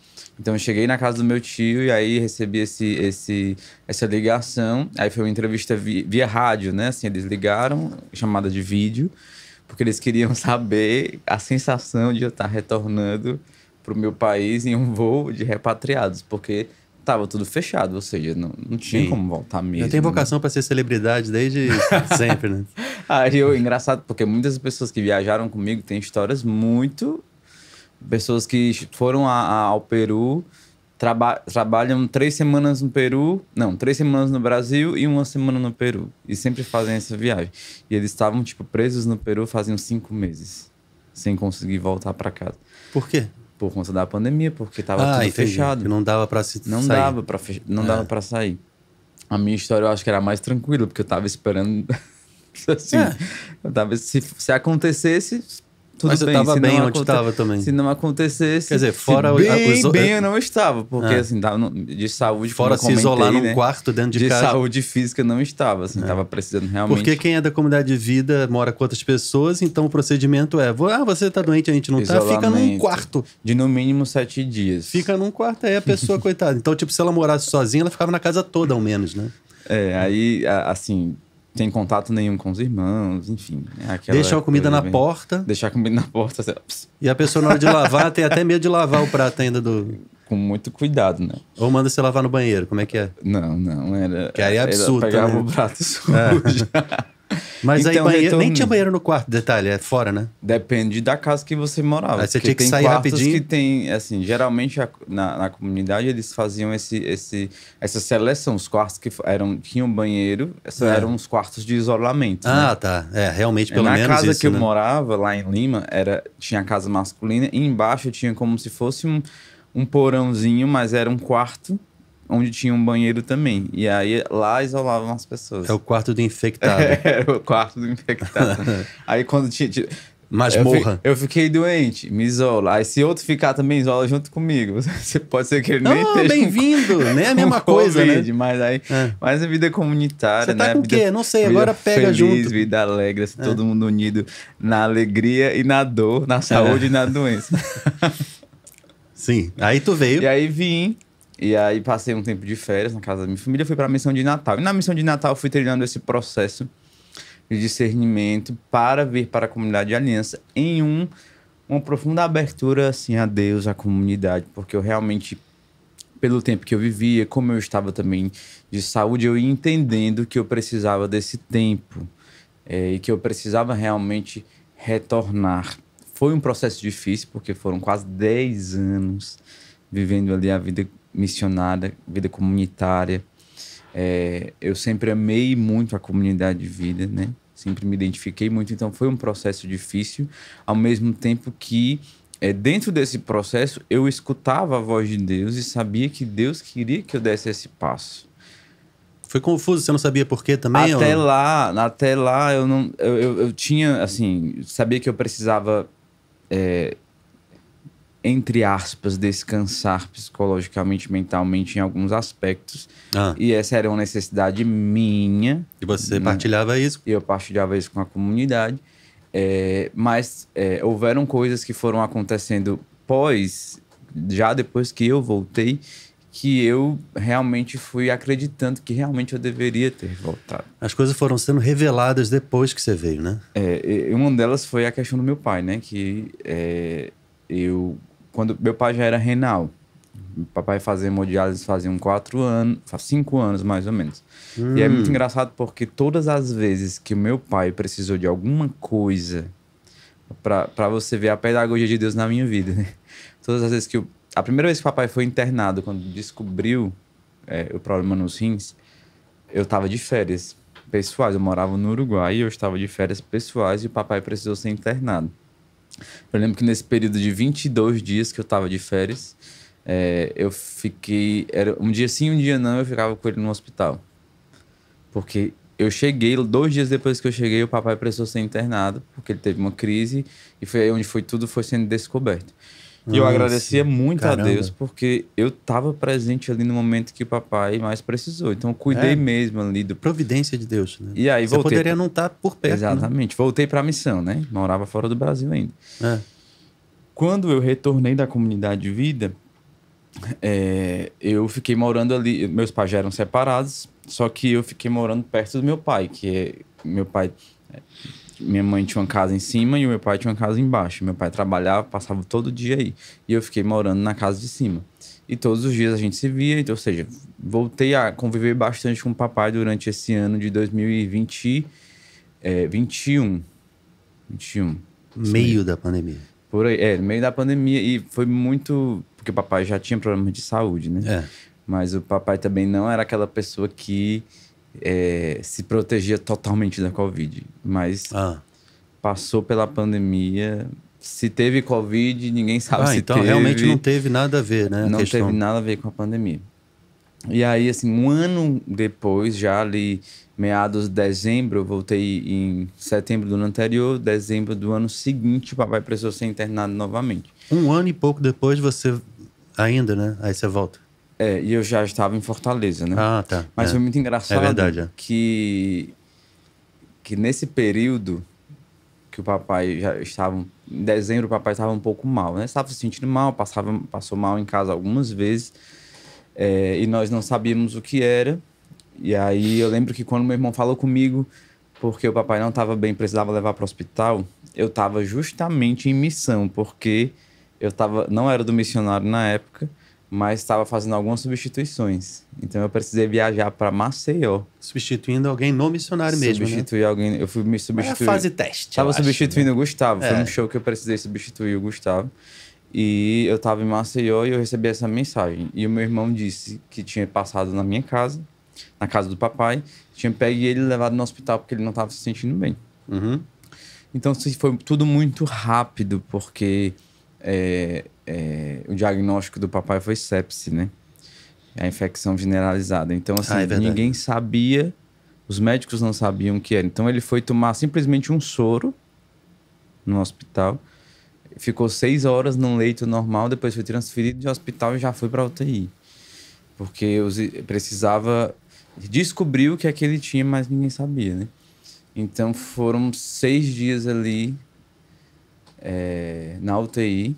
Então eu cheguei na casa do meu tio e aí recebi essa ligação. Aí foi uma entrevista via rádio, né? Assim, eles ligaram, chamada de vídeo, porque eles queriam saber a sensação de eu estar retornando pro meu país em um voo de repatriados, porque... Tava tudo fechado, ou seja, não tinha como voltar mesmo. Eu tenho vocação para ser celebridade desde sempre, né? Engraçado, porque muitas pessoas que viajaram comigo têm histórias muito... Pessoas que foram ao Peru, trabalham 3 semanas no Peru... Não, 3 semanas no Brasil e 1 semana no Peru. E sempre fazem essa viagem. E eles estavam, presos no Peru faziam 5 meses. sem conseguir voltar para casa. Por quê? Por conta da pandemia, porque tava tudo fechado. Não dava para sair. Não dava para sair. A minha história eu acho que era mais tranquila, porque eu tava esperando assim, eu tava, se acontecesse, tudo mas bem. Mas você tava bem onde estava também. Se não acontecesse... Quer dizer, fora... Bem eu não estava, porque assim, tava de saúde... Fora se isolar num quarto dentro de casa. De saúde física não estava, assim, tava precisando realmente... Porque quem é da comunidade de vida mora com outras pessoas, então o procedimento é... você tá doente, a gente não tá, fica num quarto. De no mínimo 7 dias. Fica num quarto, aí a pessoa, coitada. Então, tipo, se ela morasse sozinha, ela ficava na casa toda, ao menos, né? Aí, assim... Sem contato nenhum com os irmãos, enfim. Deixa a comida na porta. Deixar a comida na porta. Assim, e a pessoa, na hora de lavar, tem até medo de lavar o prato ainda do... Com muito cuidado, né? Ou manda você lavar no banheiro, como é que é? Não, era... Que aí é absurdo, pegava né? o prato sujo. Mas então, aí banheiro, nem tinha banheiro no quarto, detalhe, é fora, né? Depende da casa que você morava. Aí você tinha que sair rapidinho. Que tem, assim, geralmente na comunidade eles faziam essa seleção. Os quartos que tinham banheiro, eram os quartos de isolamento. Ah, né? Tá. Realmente, pelo menos na casa isso, que eu né? morava, lá em Lima, tinha a casa masculina e embaixo tinha como se fosse um porãozinho, mas era um quarto onde tinha um banheiro também. E aí lá isolavam as pessoas. É o quarto do infectado. Era o quarto do infectado. Aí quando tinha... Masmorra. Eu fiquei doente, me isola. Aí se outro ficar também, isola junto comigo. Você pode ser que ele nem esteja... bem-vindo! Nem a mesma coisa, COVID, né? Mas a vida comunitária, Você tá né? com o quê? Não sei, agora pega feliz, junto. Vida alegre, assim, todo mundo unido na alegria e na dor, na saúde e na doença. Sim, aí tu veio. E aí vim... E aí passei um tempo de férias na casa da minha família, fui para a missão de Natal. E na missão de Natal eu fui treinando esse processo de discernimento para vir para a comunidade de aliança em uma profunda abertura assim, a Deus, à comunidade. Porque eu realmente, pelo tempo que eu vivia, como eu estava também de saúde, eu ia entendendo que eu precisava desse tempo. E que eu precisava realmente retornar. Foi um processo difícil, porque foram quase 10 anos vivendo ali a vida missionária, vida comunitária. Eu sempre amei muito a comunidade de vida, né? Sempre me identifiquei muito, então foi um processo difícil, ao mesmo tempo que dentro desse processo eu escutava a voz de Deus e sabia que Deus queria que eu desse esse passo. Foi confuso, você não sabia por quê também? Até lá eu tinha, assim, sabia que eu precisava entre aspas, descansar psicologicamente, mentalmente em alguns aspectos. E essa era uma necessidade minha. E você partilhava isso? E eu partilhava isso com a comunidade. Mas houveram coisas que foram acontecendo já depois que eu voltei, que eu realmente fui acreditando que realmente eu deveria ter voltado. As coisas foram sendo reveladas depois que você veio, né? Uma delas foi a questão do meu pai, né? Que quando meu pai já era renal. Meu papai fazia hemodiálise faziam 5 anos mais ou menos. E é muito engraçado porque todas as vezes que o meu pai precisou de alguma coisa, para você ver a pedagogia de Deus na minha vida, né? Todas as vezes a primeira vez que o papai foi internado, quando descobriu o problema nos rins, eu estava de férias pessoais. Eu morava no Uruguai e eu estava de férias pessoais e o papai precisou ser internado. Eu lembro que nesse período de 22 dias que eu estava de férias, eu fiquei... Era um dia sim, um dia não, eu ficava com ele no hospital. Porque eu cheguei, 2 dias depois que eu cheguei, o papai precisou ser internado, porque ele teve uma crise e foi aí onde tudo foi sendo descoberto. E eu agradecia muito a Deus, porque eu estava presente ali no momento que o papai mais precisou. Então eu cuidei mesmo ali do... Providência de Deus, né? E aí você poderia não estar por perto. Exatamente. Né? Voltei para a missão, né? Morava fora do Brasil ainda. Quando eu retornei da comunidade de vida, eu fiquei morando ali... Meus pais já eram separados, só que eu fiquei morando perto do meu pai, meu pai... Minha mãe tinha uma casa em cima e o meu pai tinha uma casa embaixo. Meu pai trabalhava, passava todo dia aí. E eu fiquei morando na casa de cima. E todos os dias a gente se via. Então, ou seja, voltei a conviver bastante com o papai durante esse ano de 2021. Meio da pandemia. Por aí, no meio da pandemia. E foi muito... Porque o papai já tinha problemas de saúde, né? Mas o papai também não era aquela pessoa que... se protegia totalmente da Covid, mas passou pela pandemia Se teve Covid, ninguém sabe se então teve. Realmente não teve nada a ver, né? Não teve nada a ver com a pandemia. E aí, assim, um ano depois, já ali, meados de dezembro, eu voltei em setembro do ano anterior, dezembro do ano seguinte, o papai precisou ser internado novamente. Um ano e pouco depois você ainda, né? Aí você volta. E eu já estava em Fortaleza, né? Ah, tá. Mas foi muito engraçado. É verdade. Que nesse período que o papai já estava... Em dezembro, o papai estava um pouco mal, né? Estava se sentindo mal, passou mal em casa algumas vezes. E nós não sabíamos o que era. E aí eu lembro que quando meu irmão falou comigo, porque o papai não estava bem, precisava levar para o hospital, eu estava justamente em missão, porque não era do missionário na época, mas estava fazendo algumas substituições. Então eu precisei viajar para Maceió. Substituindo alguém no missionário mesmo, Substituir alguém. Eu fui me substituir. É a fase teste. Estava substituindo, né? O Gustavo. Foi um show que eu precisei substituir o Gustavo. E eu estava em Maceió e eu recebi essa mensagem. E o meu irmão disse que tinha passado na minha casa, na casa do papai, tinha pego ele e levado no hospital porque ele não estava se sentindo bem. Uhum. Então foi tudo muito rápido, porque o diagnóstico do papai foi sepse, né? A infecção generalizada. Então, assim, ninguém sabia, os médicos não sabiam o que era. Então, ele foi tomar simplesmente um soro no hospital, ficou 6 horas num leito normal, depois foi transferido de hospital e já foi para UTI. Porque precisava descobrir o que é que ele tinha, mas ninguém sabia, né? Então, foram 6 dias ali na UTI,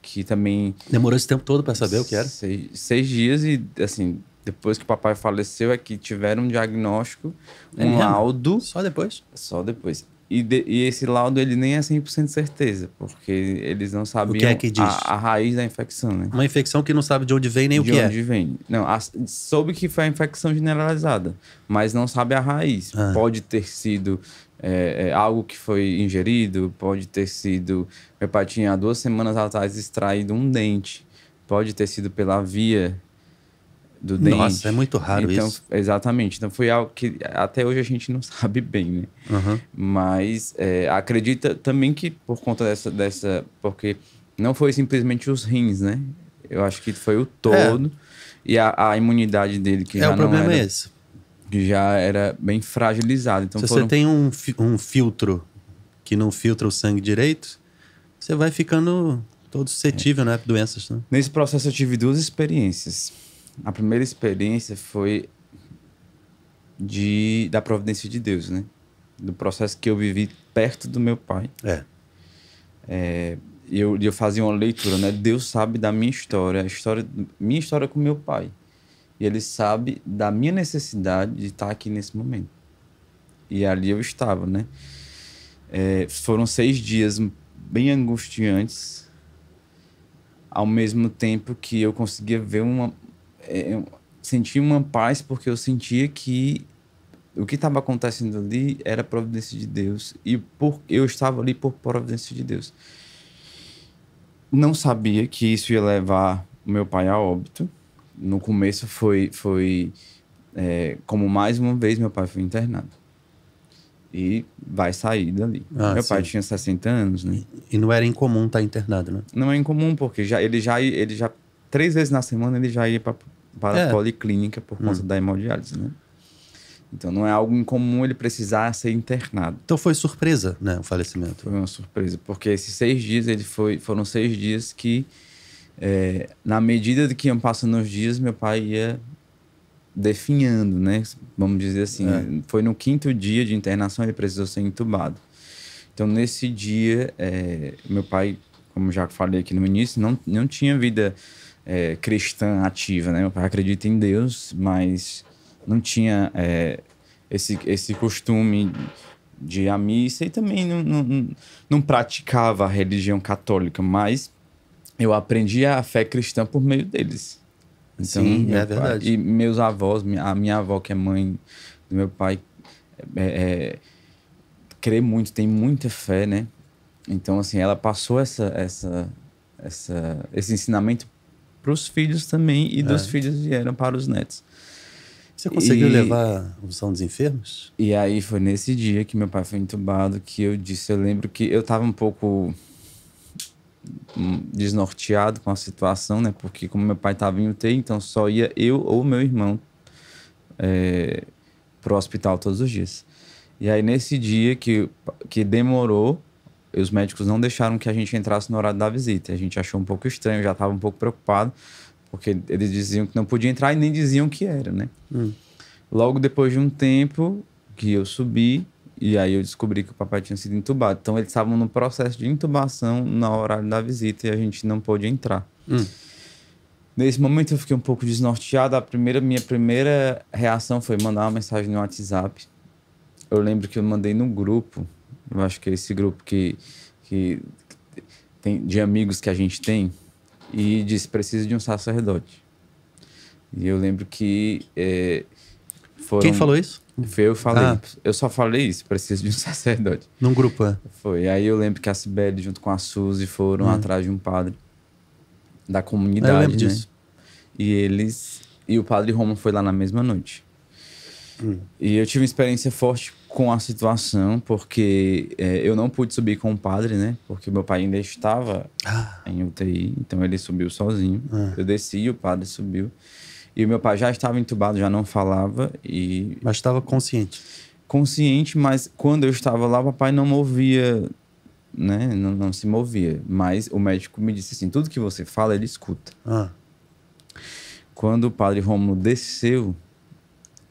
que também... Demorou esse tempo todo para saber o que era? 6 dias e, assim, depois que o papai faleceu, é que tiveram um diagnóstico, laudo... Só depois? Só depois. E esse laudo, ele nem é 100% certeza, porque eles não sabiam o que é que diz? A raiz da infecção, né? Uma infecção que não sabe de onde vem nem o que é. De onde vem. Não, soube que foi a infecção generalizada, mas não sabe a raiz. Pode ter sido algo que foi ingerido, pode ter sido... Meu pai tinha 2 semanas atrás extraído um dente. Pode ter sido pela via do dente. Nossa, é muito raro isso. Exatamente. Então, foi algo que até hoje a gente não sabe bem, né? Uhum. Mas acredita também que por conta dessa... Porque não foi simplesmente os rins, né? Eu acho que foi o todo. E a imunidade dele, que já o problema é esse. Que já era bem fragilizado. Então, se você tem um filtro que não filtra o sangue direito, você vai ficando todo suscetível, né? A doenças, né? Nesse processo eu tive 2 experiências. A primeira experiência foi da providência de Deus, né? Do processo que eu vivi perto do meu pai. Eu fazia uma leitura, né? Deus sabe da minha história com meu pai. E ele sabe da minha necessidade de estar aqui nesse momento. E ali eu estava, né? Foram 6 dias bem angustiantes, ao mesmo tempo que eu conseguia ver sentir uma paz, porque eu sentia que o que estava acontecendo ali era providência de Deus. E eu estava ali por providência de Deus. Não sabia que isso ia levar o meu pai a óbito. No começo foi como mais uma vez meu pai foi internado. E vai sair dali. Meu pai tinha 60 anos, né? E não era incomum estar internado, né? Não é incomum, porque ele já 3 vezes na semana ele já ia para a policlínica por conta da hemodiálise, né? Então não é algo incomum ele precisar ser internado. Então foi surpresa, né, o falecimento? Foi uma surpresa, porque esses 6 dias foram 6 dias que, na medida de que iam passando os dias, meu pai ia definhando, né? Vamos dizer assim. Foi no 5º dia de internação, ele precisou ser entubado. Então, nesse dia, meu pai, como já falei aqui no início, não tinha vida cristã ativa, né? Meu pai acredita em Deus, mas não tinha esse costume de ir à missa e também não praticava a religião católica, mas eu aprendi a fé cristã por meio deles. Então, sim, é verdade. E meus avós, a minha avó, que é mãe do meu pai, crê muito, tem muita fé, né? Então, assim, ela passou esse ensinamento para os filhos também, e dos filhos vieram para os netos. Você conseguiu levar a unção dos enfermos? E aí foi nesse dia que meu pai foi entubado que eu lembro que eu estava um pouco desnorteado com a situação, né? Porque como meu pai estava em UTI, então só ia eu ou meu irmão pro hospital todos os dias. E aí nesse dia que demorou, os médicos não deixaram que a gente entrasse no horário da visita. A gente achou um pouco estranho, já estava um pouco preocupado, porque eles diziam que não podia entrar e nem diziam que era, né? Logo depois de um tempo que eu subi, e aí eu descobri que o papai tinha sido entubado. Então eles estavam no processo de intubação no horário da visita e a gente não pôde entrar. Nesse momento eu fiquei um pouco desnorteado. Minha primeira reação foi mandar uma mensagem no WhatsApp. Eu lembro que eu mandei no grupo, eu acho que é esse grupo que tem, de amigos que a gente tem, e disse: preciso de um sacerdote. E eu lembro que Quem falou isso? Eu falei. Eu só falei isso, preciso de um sacerdote. Num grupo, Foi. Aí eu lembro que a Cibele, junto com a Suzy, foram atrás de um padre da comunidade, eu lembro disso. E o padre Romulo foi lá na mesma noite. E eu tive uma experiência forte com a situação, porque eu não pude subir com o padre, né? Porque meu pai ainda estava em UTI, então ele subiu sozinho. Eu desci, o padre subiu. E o meu pai já estava entubado, já não falava. Mas estava consciente. Consciente, mas quando eu estava lá, o papai não movia, né? Não se movia. Mas o médico me disse assim: tudo que você fala, ele escuta. Quando o padre Rômulo desceu,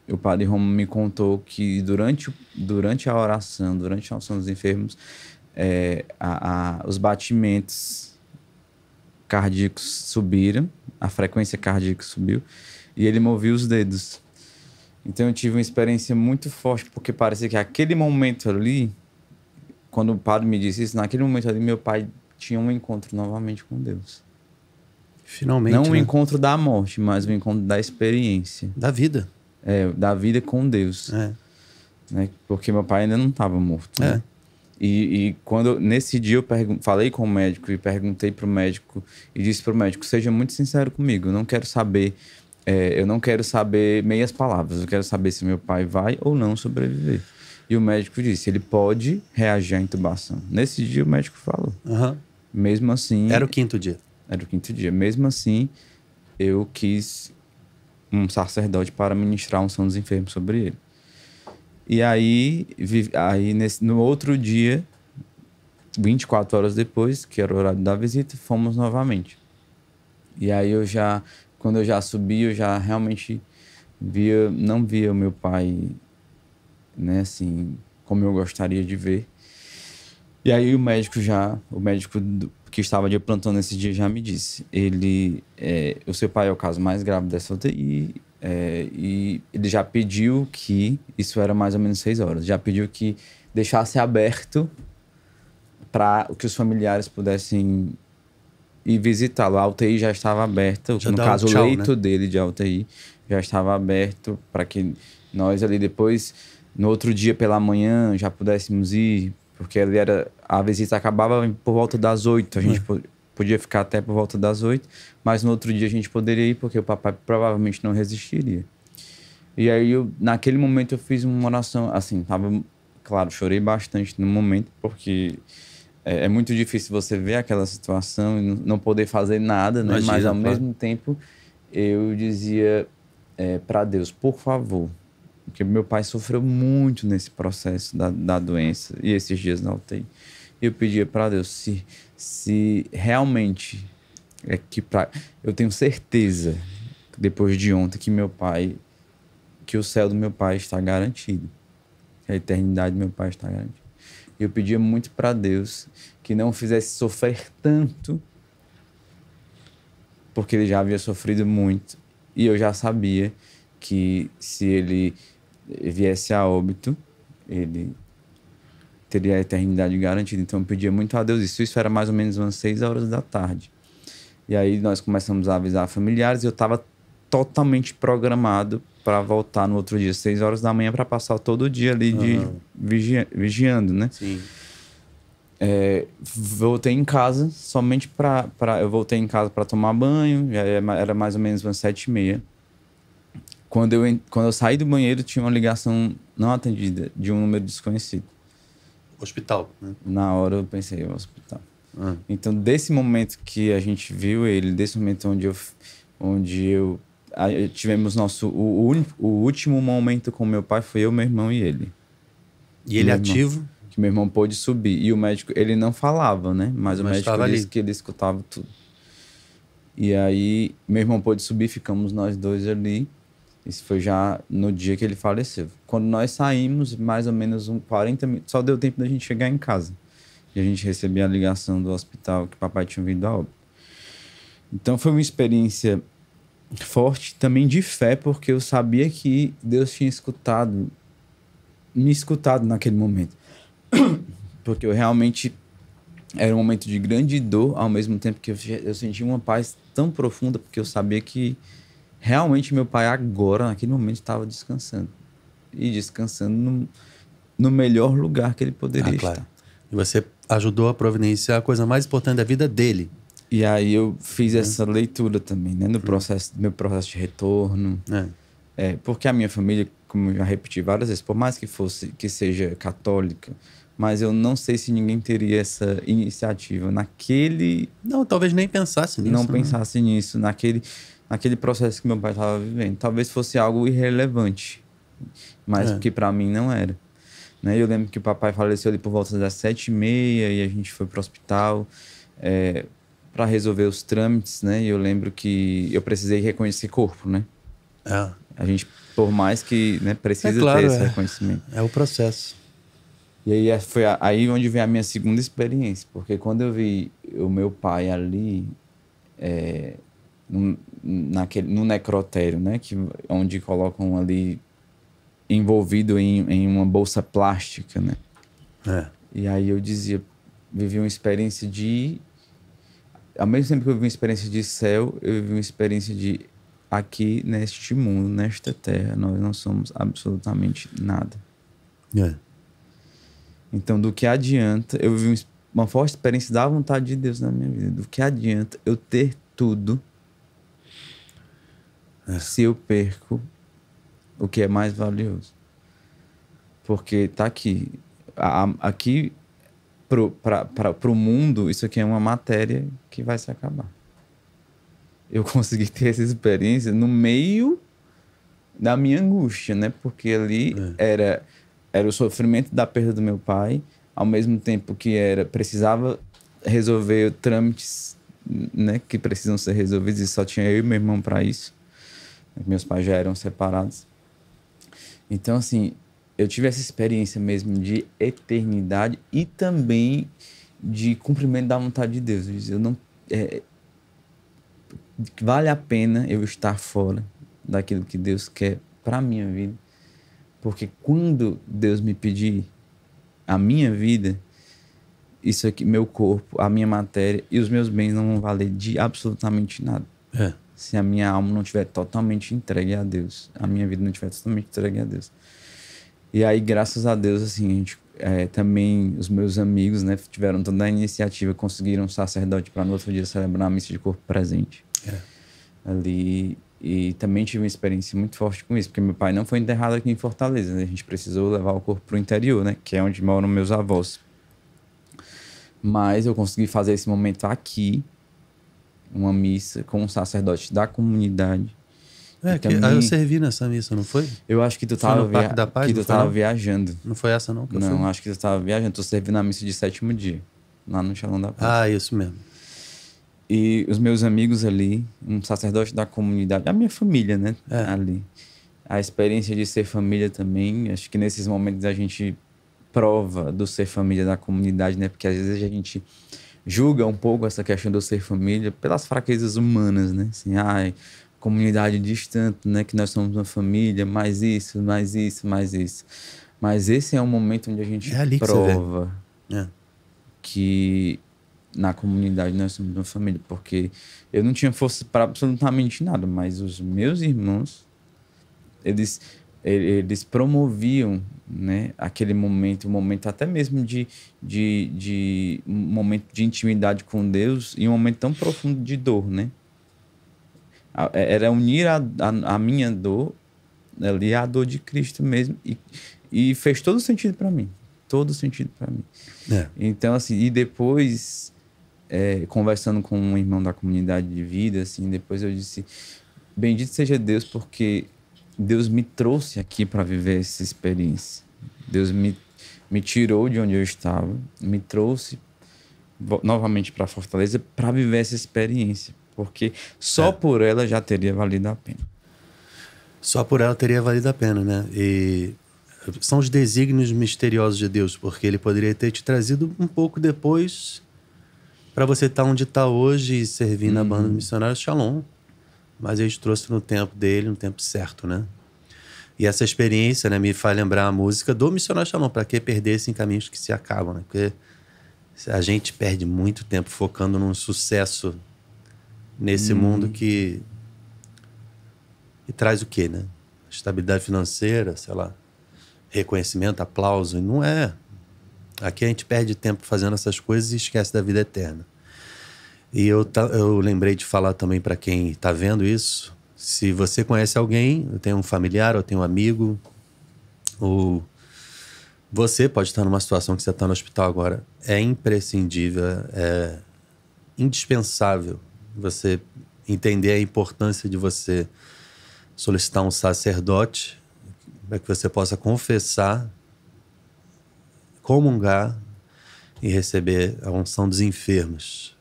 o padre Rômulo me contou que durante a oração dos enfermos, os batimentos cardíacos subiram, a frequência cardíaca subiu, e ele movia os dedos. Então eu tive uma experiência muito forte, porque parecia que aquele momento ali, quando o padre me disse isso, naquele momento ali meu pai tinha um encontro novamente com Deus. Finalmente, não um encontro da morte, mas um encontro da experiência. Da vida. Da vida com Deus. Né? Porque meu pai ainda não estava morto. Né? E quando nesse dia eu falei com o médico e perguntei pro médico e disse pro médico: seja muito sincero comigo, eu não quero saber meias palavras, eu quero saber se meu pai vai ou não sobreviver. E o médico disse: ele pode reagir à intubação. Nesse dia o médico falou. Mesmo assim... Era o 5º dia. Era o 5º dia. Mesmo assim, eu quis um sacerdote para ministrar a unção dos enfermos sobre ele. E aí no outro dia, 24 horas depois, que era o horário da visita, fomos novamente. E aí quando eu já subi, eu já realmente não via o meu pai, né, assim, como eu gostaria de ver. E aí o médico que estava de plantão nesse dia já me disse: o seu pai é o caso mais grave dessa UTI, e ele já pediu que, isso era mais ou menos 6 horas, já pediu que deixasse aberto para que os familiares pudessem ir visitá-lo. A UTI já estava aberta, no caso o leito, né, dele de UTI já estava aberto para que nós ali depois, no outro dia pela manhã, já pudéssemos ir, porque a visita acabava por volta das 8, a gente podia ficar até por volta das 8, mas no outro dia a gente poderia ir, porque o papai provavelmente não resistiria. E aí, naquele momento, eu fiz uma oração, assim, claro, chorei bastante no momento, porque é muito difícil você ver aquela situação e não poder fazer nada, né? Mas, ao mesmo tempo, eu dizia para Deus: por favor, porque meu pai sofreu muito nesse processo da doença e esses dias na UTI. E eu pedia para Deus, se realmente eu tenho certeza, depois de ontem, que o céu do meu pai está garantido, que a eternidade do meu pai está garantida. E eu pedia muito para Deus que não fizesse sofrer tanto, porque ele já havia sofrido muito. E eu já sabia que se ele viesse a óbito, ele teria a eternidade garantida. Então eu pedia muito a Deus isso. Isso era mais ou menos umas 6 horas da tarde. E aí nós começamos a avisar familiares e eu estava totalmente programado para voltar no outro dia, 6 horas da manhã, para passar todo o dia ali vigiando, né? Sim. Voltei em casa somente eu voltei em casa para tomar banho, já era mais ou menos umas 7h30. Quando eu saí do banheiro, tinha uma ligação não atendida de um número desconhecido. Hospital, né? Na hora eu pensei: hospital. Então, desse momento que a gente viu ele, desse momento onde tivemos o último momento com meu pai, foi eu, meu irmão e ele. E ele ativo? Que meu irmão pôde subir. E o médico, ele não falava, né? Mas o médico disse que ele escutava tudo. E aí, meu irmão pôde subir, ficamos nós dois ali. Isso foi já no dia que ele faleceu. Quando nós saímos, mais ou menos 40 minutos, só deu tempo da gente chegar em casa. E a gente recebia a ligação do hospital que papai tinha vindo a óbito. Então foi uma experiência forte, também de fé, porque eu sabia que Deus tinha me escutado naquele momento. Porque eu realmente... Era um momento de grande dor, ao mesmo tempo que eu senti uma paz tão profunda, porque eu sabia que realmente meu pai agora, naquele momento, estava descansando. E descansando no melhor lugar que ele poderia estar. E você ajudou a providenciar a coisa mais importante da vida dele. E aí eu fiz essa leitura também, né? No meu processo de retorno. Porque a minha família, como eu já repeti várias vezes, por mais que seja católica, mas eu não sei se ninguém teria essa iniciativa Não, talvez nem pensasse nisso. Não pensasse nisso, naquele processo que meu pai estava vivendo. Talvez fosse algo irrelevante, mas que para mim não era. Né? Eu lembro que o papai faleceu ali por volta das 7h30 e a gente foi para o hospital para resolver os trâmites, né? E eu lembro que eu precisei reconhecer corpo, né? A gente, por mais que precisa ter esse reconhecimento. É o processo. E aí foi aí onde veio a minha segunda experiência, porque quando eu vi o meu pai ali no necrotério, né, onde colocam ali envolvido em uma bolsa plástica, né? E aí eu dizia, vivi uma experiência ao mesmo tempo que eu vivi uma experiência de céu, eu vivi uma experiência de aqui neste mundo, nesta terra, nós não somos absolutamente nada. Então, do que adianta... Eu vivi uma forte experiência da vontade de Deus na minha vida. Do que adianta eu ter tudo se eu perco o que é mais valioso? Porque tá aqui. Aqui, pro mundo, isso aqui é uma matéria que vai se acabar. Eu consegui ter essa experiência no meio da minha angústia, né? Porque ali era o sofrimento da perda do meu pai, ao mesmo tempo que precisava resolver trâmites, né, que precisam ser resolvidos, e só tinha eu e meu irmão para isso. Meus pais já eram separados. Então, assim, eu tive essa experiência mesmo de eternidade e também de cumprimento da vontade de Deus. Eu não, vale a pena eu estar fora daquilo que Deus quer para a minha vida. Porque quando Deus me pedir a minha vida, isso aqui, meu corpo, a minha matéria e os meus bens não vão valer de absolutamente nada. Se a minha alma não estiver totalmente entregue a Deus, a minha vida não estiver totalmente entregue a Deus. E aí, graças a Deus, assim, a gente, também os meus amigos, né, tiveram toda a iniciativa, conseguiram um sacerdote para no outro dia celebrar a missa de corpo presente. Ali... E também tive uma experiência muito forte com isso, porque meu pai não foi enterrado aqui em Fortaleza, né? A gente precisou levar o corpo para o interior, né? Que é onde moram meus avós. Mas eu consegui fazer esse momento aqui, uma missa com um sacerdote da comunidade. Aí eu servi nessa missa, não foi? Eu acho que tu estava viajando. Não foi essa, não? Não, acho que tu estava viajando. Tu serviu na missa de 7º dia, lá no Shalom da Paz. Isso mesmo. E os meus amigos ali, um sacerdote da comunidade, a minha família, né? Ali. A experiência de ser família também, acho que nesses momentos a gente prova do ser família da comunidade, né? Porque às vezes a gente julga um pouco essa questão do ser família pelas fraquezas humanas, né? Assim, comunidade distante, né? Que nós somos uma família, mais isso, mais isso, mais isso. Mas esse é um momento onde a gente prova que na comunidade nós somos uma família, porque eu não tinha força para absolutamente nada, mas os meus irmãos, eles promoviam, né, aquele momento, um momento até mesmo de um momento de intimidade com Deus e um momento tão profundo de dor, né? Era unir a minha dor ali à dor de Cristo mesmo, e fez todo sentido para mim, todo sentido para mim. Então, assim, e depois conversando com um irmão da comunidade de vida, assim, depois eu disse, bendito seja Deus, porque Deus me trouxe aqui para viver essa experiência. Deus me tirou de onde eu estava, me trouxe novamente para Fortaleza para viver essa experiência, porque só por ela já teria valido a pena. Só por ela teria valido a pena, né? E são os desígnios misteriosos de Deus, porque ele poderia ter te trazido um pouco depois para você estar onde está hoje e servir na banda do Missionário Shalom. Mas ele te trouxe no tempo dele, no tempo certo, né? E essa experiência, né, me faz lembrar a música do Missionário Shalom, para que perder-se em caminhos que se acabam, né? Porque a gente perde muito tempo focando num sucesso nesse mundo que traz o quê, né? Estabilidade financeira, sei lá, reconhecimento, aplauso. E não é. Aqui a gente perde tempo fazendo essas coisas e esquece da vida eterna. E eu lembrei de falar também para quem está vendo isso, se você conhece alguém, eu tenho um familiar, eu tenho um amigo, ou você pode estar numa situação que você está no hospital agora, é imprescindível, é indispensável você entender a importância de você solicitar um sacerdote para que você possa confessar, comungar e receber a unção dos enfermos.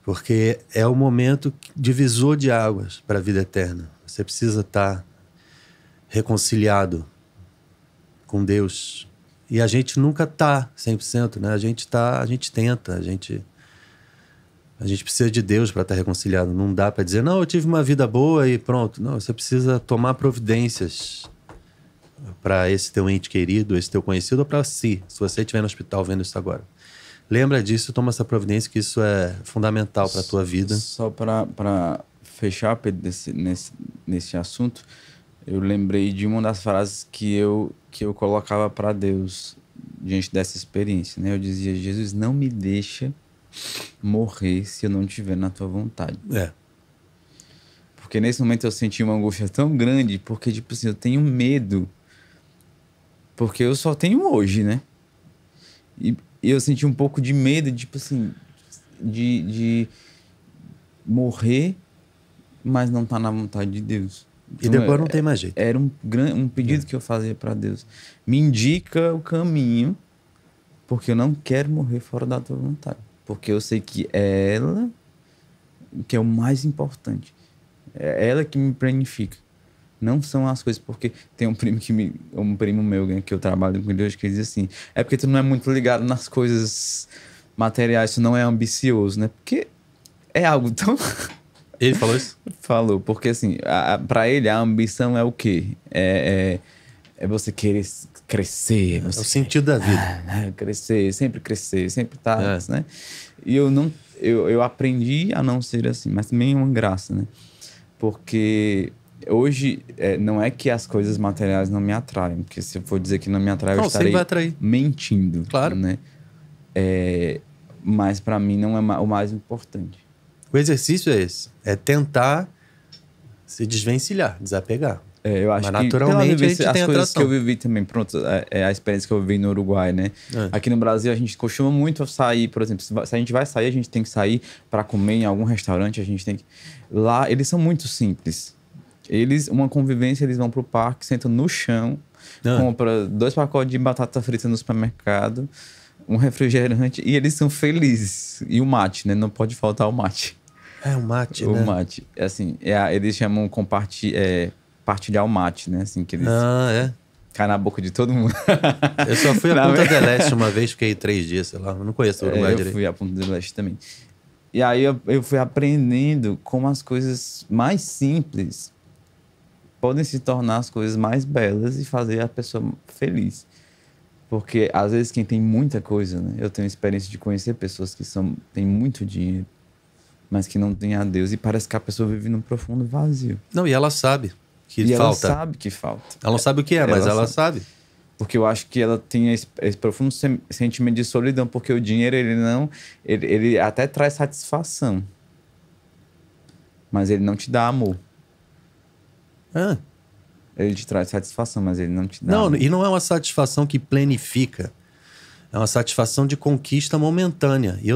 Porque é o momento divisor de águas para a vida eterna. Você precisa estar reconciliado com Deus. E a gente nunca está 100%, né? A gente tenta, a gente precisa de Deus para estar reconciliado. Não dá para dizer, não, eu tive uma vida boa e pronto. Não, você precisa tomar providências para esse teu ente querido, esse teu conhecido, ou para si, se você estiver no hospital vendo isso agora. Lembra disso, toma essa providência, que isso é fundamental para a tua vida. Só para fechar, Pedro, nesse assunto, eu lembrei de uma das frases que eu colocava para Deus diante dessa experiência, né? Eu dizia, Jesus, não me deixa morrer se eu não estiver na tua vontade. Porque nesse momento eu senti uma angústia tão grande, porque, tipo assim, eu tenho medo, porque eu só tenho hoje, né? E eu senti um pouco de medo, tipo assim, de morrer, mas não tá na vontade de Deus. Então, e depois não tem mais jeito. Era um pedido que eu fazia para Deus. Me indica o caminho, porque eu não quero morrer fora da tua vontade. Porque eu sei que é ela que é o mais importante. É ela que me planifica. Não são as coisas, porque tem um primo meu, né, que eu trabalho com ele hoje, que diz assim, é porque tu não é muito ligado nas coisas materiais, tu não é ambicioso, né? Porque é algo tão... Ele falou isso? Falou, porque assim, pra ele a ambição é o quê? É você querer crescer. Você é o sentido da vida. Crescer, sempre tá, né? E eu aprendi a não ser assim, mas também é uma graça, né? Porque... Hoje, não é que as coisas materiais não me atraem, porque se eu for dizer que não me atrai, eu estarei mentindo. Claro. Né? Mas para mim não é o mais importante. O exercício é esse, é tentar se desvencilhar, desapegar. Eu acho mas naturalmente a gente tem as coisas atração. que eu vivi também, pronto, a experiência que eu vivi no Uruguai, né? Aqui no Brasil a gente costuma muito sair, por exemplo, se a gente vai sair, a gente tem que sair para comer em algum restaurante, a gente tem que... Lá, eles são muito simples. Uma convivência, eles vão pro parque, sentam no chão, compram 2 pacotes de batata frita no supermercado, um refrigerante, e eles são felizes. E o mate, né? Não pode faltar o mate. O mate, o né? O mate. Assim, eles chamam partilhar o mate, né? Assim, que eles... Cai na boca de todo mundo. Eu só fui a Punta del Este uma vez, fiquei 3 dias, sei lá. Eu não conheço o Uruguai direito. Eu fui a Punta del Este também. E aí eu fui aprendendo como as coisas mais simples podem se tornar as coisas mais belas e fazer a pessoa feliz. Porque, às vezes, quem tem muita coisa, né? Eu tenho experiência de conhecer pessoas que têm muito dinheiro, mas que não têm a Deus. E parece que a pessoa vive num profundo vazio. Não, e ela sabe que falta. Ela sabe que falta. Ela não sabe o que é, mas ela sabe. Porque eu acho que ela tem esse profundo sentimento de solidão, porque o dinheiro, ele até traz satisfação. Mas ele não te dá amor. Ele te traz satisfação, mas ele não te dá amor. E não é uma satisfação que planifica. É uma satisfação de conquista momentânea. E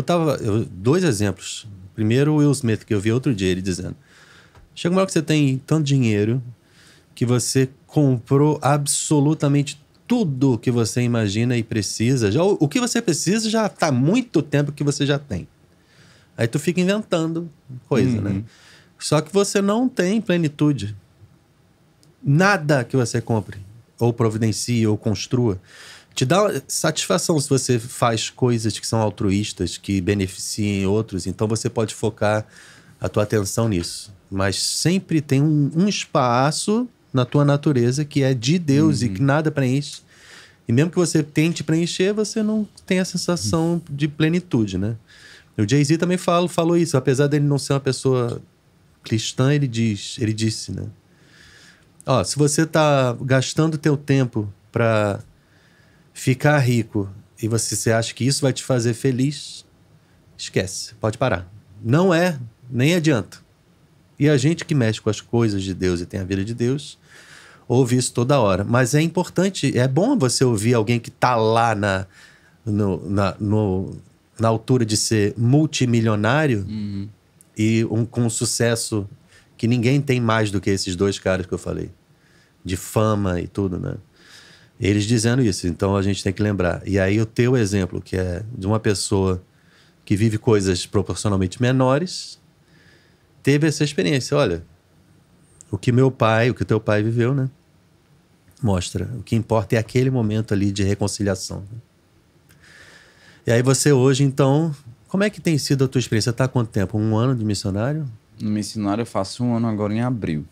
dois exemplos. Primeiro, o Will Smith, que eu vi outro dia, ele dizendo: chega uma hora que você tem tanto dinheiro que você comprou absolutamente tudo que você imagina e precisa. O que você precisa já está há muito tempo que você já tem. Aí tu fica inventando coisa, né? Só que você não tem plenitude. Nada que você compre, ou providencie, ou construa, te dá satisfação se você faz coisas que são altruístas, que beneficiem outros. Então você pode focar a tua atenção nisso. Mas sempre tem um espaço na tua natureza que é de Deus e que nada preenche. E mesmo que você tente preencher, você não tem a sensação de plenitude, né? O Jay-Z também falou isso. Apesar dele não ser uma pessoa cristã, ele disse, né? Ó, se você tá gastando teu tempo para ficar rico e você acha que isso vai te fazer feliz, esquece, pode parar. Não é, nem adianta. E a gente que mexe com as coisas de Deus e tem a vida de Deus, ouve isso toda hora. Mas é importante, é bom você ouvir alguém que tá lá na altura de ser multimilionário e com um sucesso que ninguém tem mais do que esses dois caras que eu falei. De fama e tudo, né? Eles dizendo isso, então a gente tem que lembrar. E aí o teu exemplo, que é de uma pessoa que vive coisas proporcionalmente menores, teve essa experiência. Olha, o que teu pai viveu, né? Mostra. O que importa é aquele momento ali de reconciliação. E aí você hoje, então, como é que tem sido a tua experiência? Tá há quanto tempo? 1 ano de missionário? No missionário eu faço 1 ano agora em abril.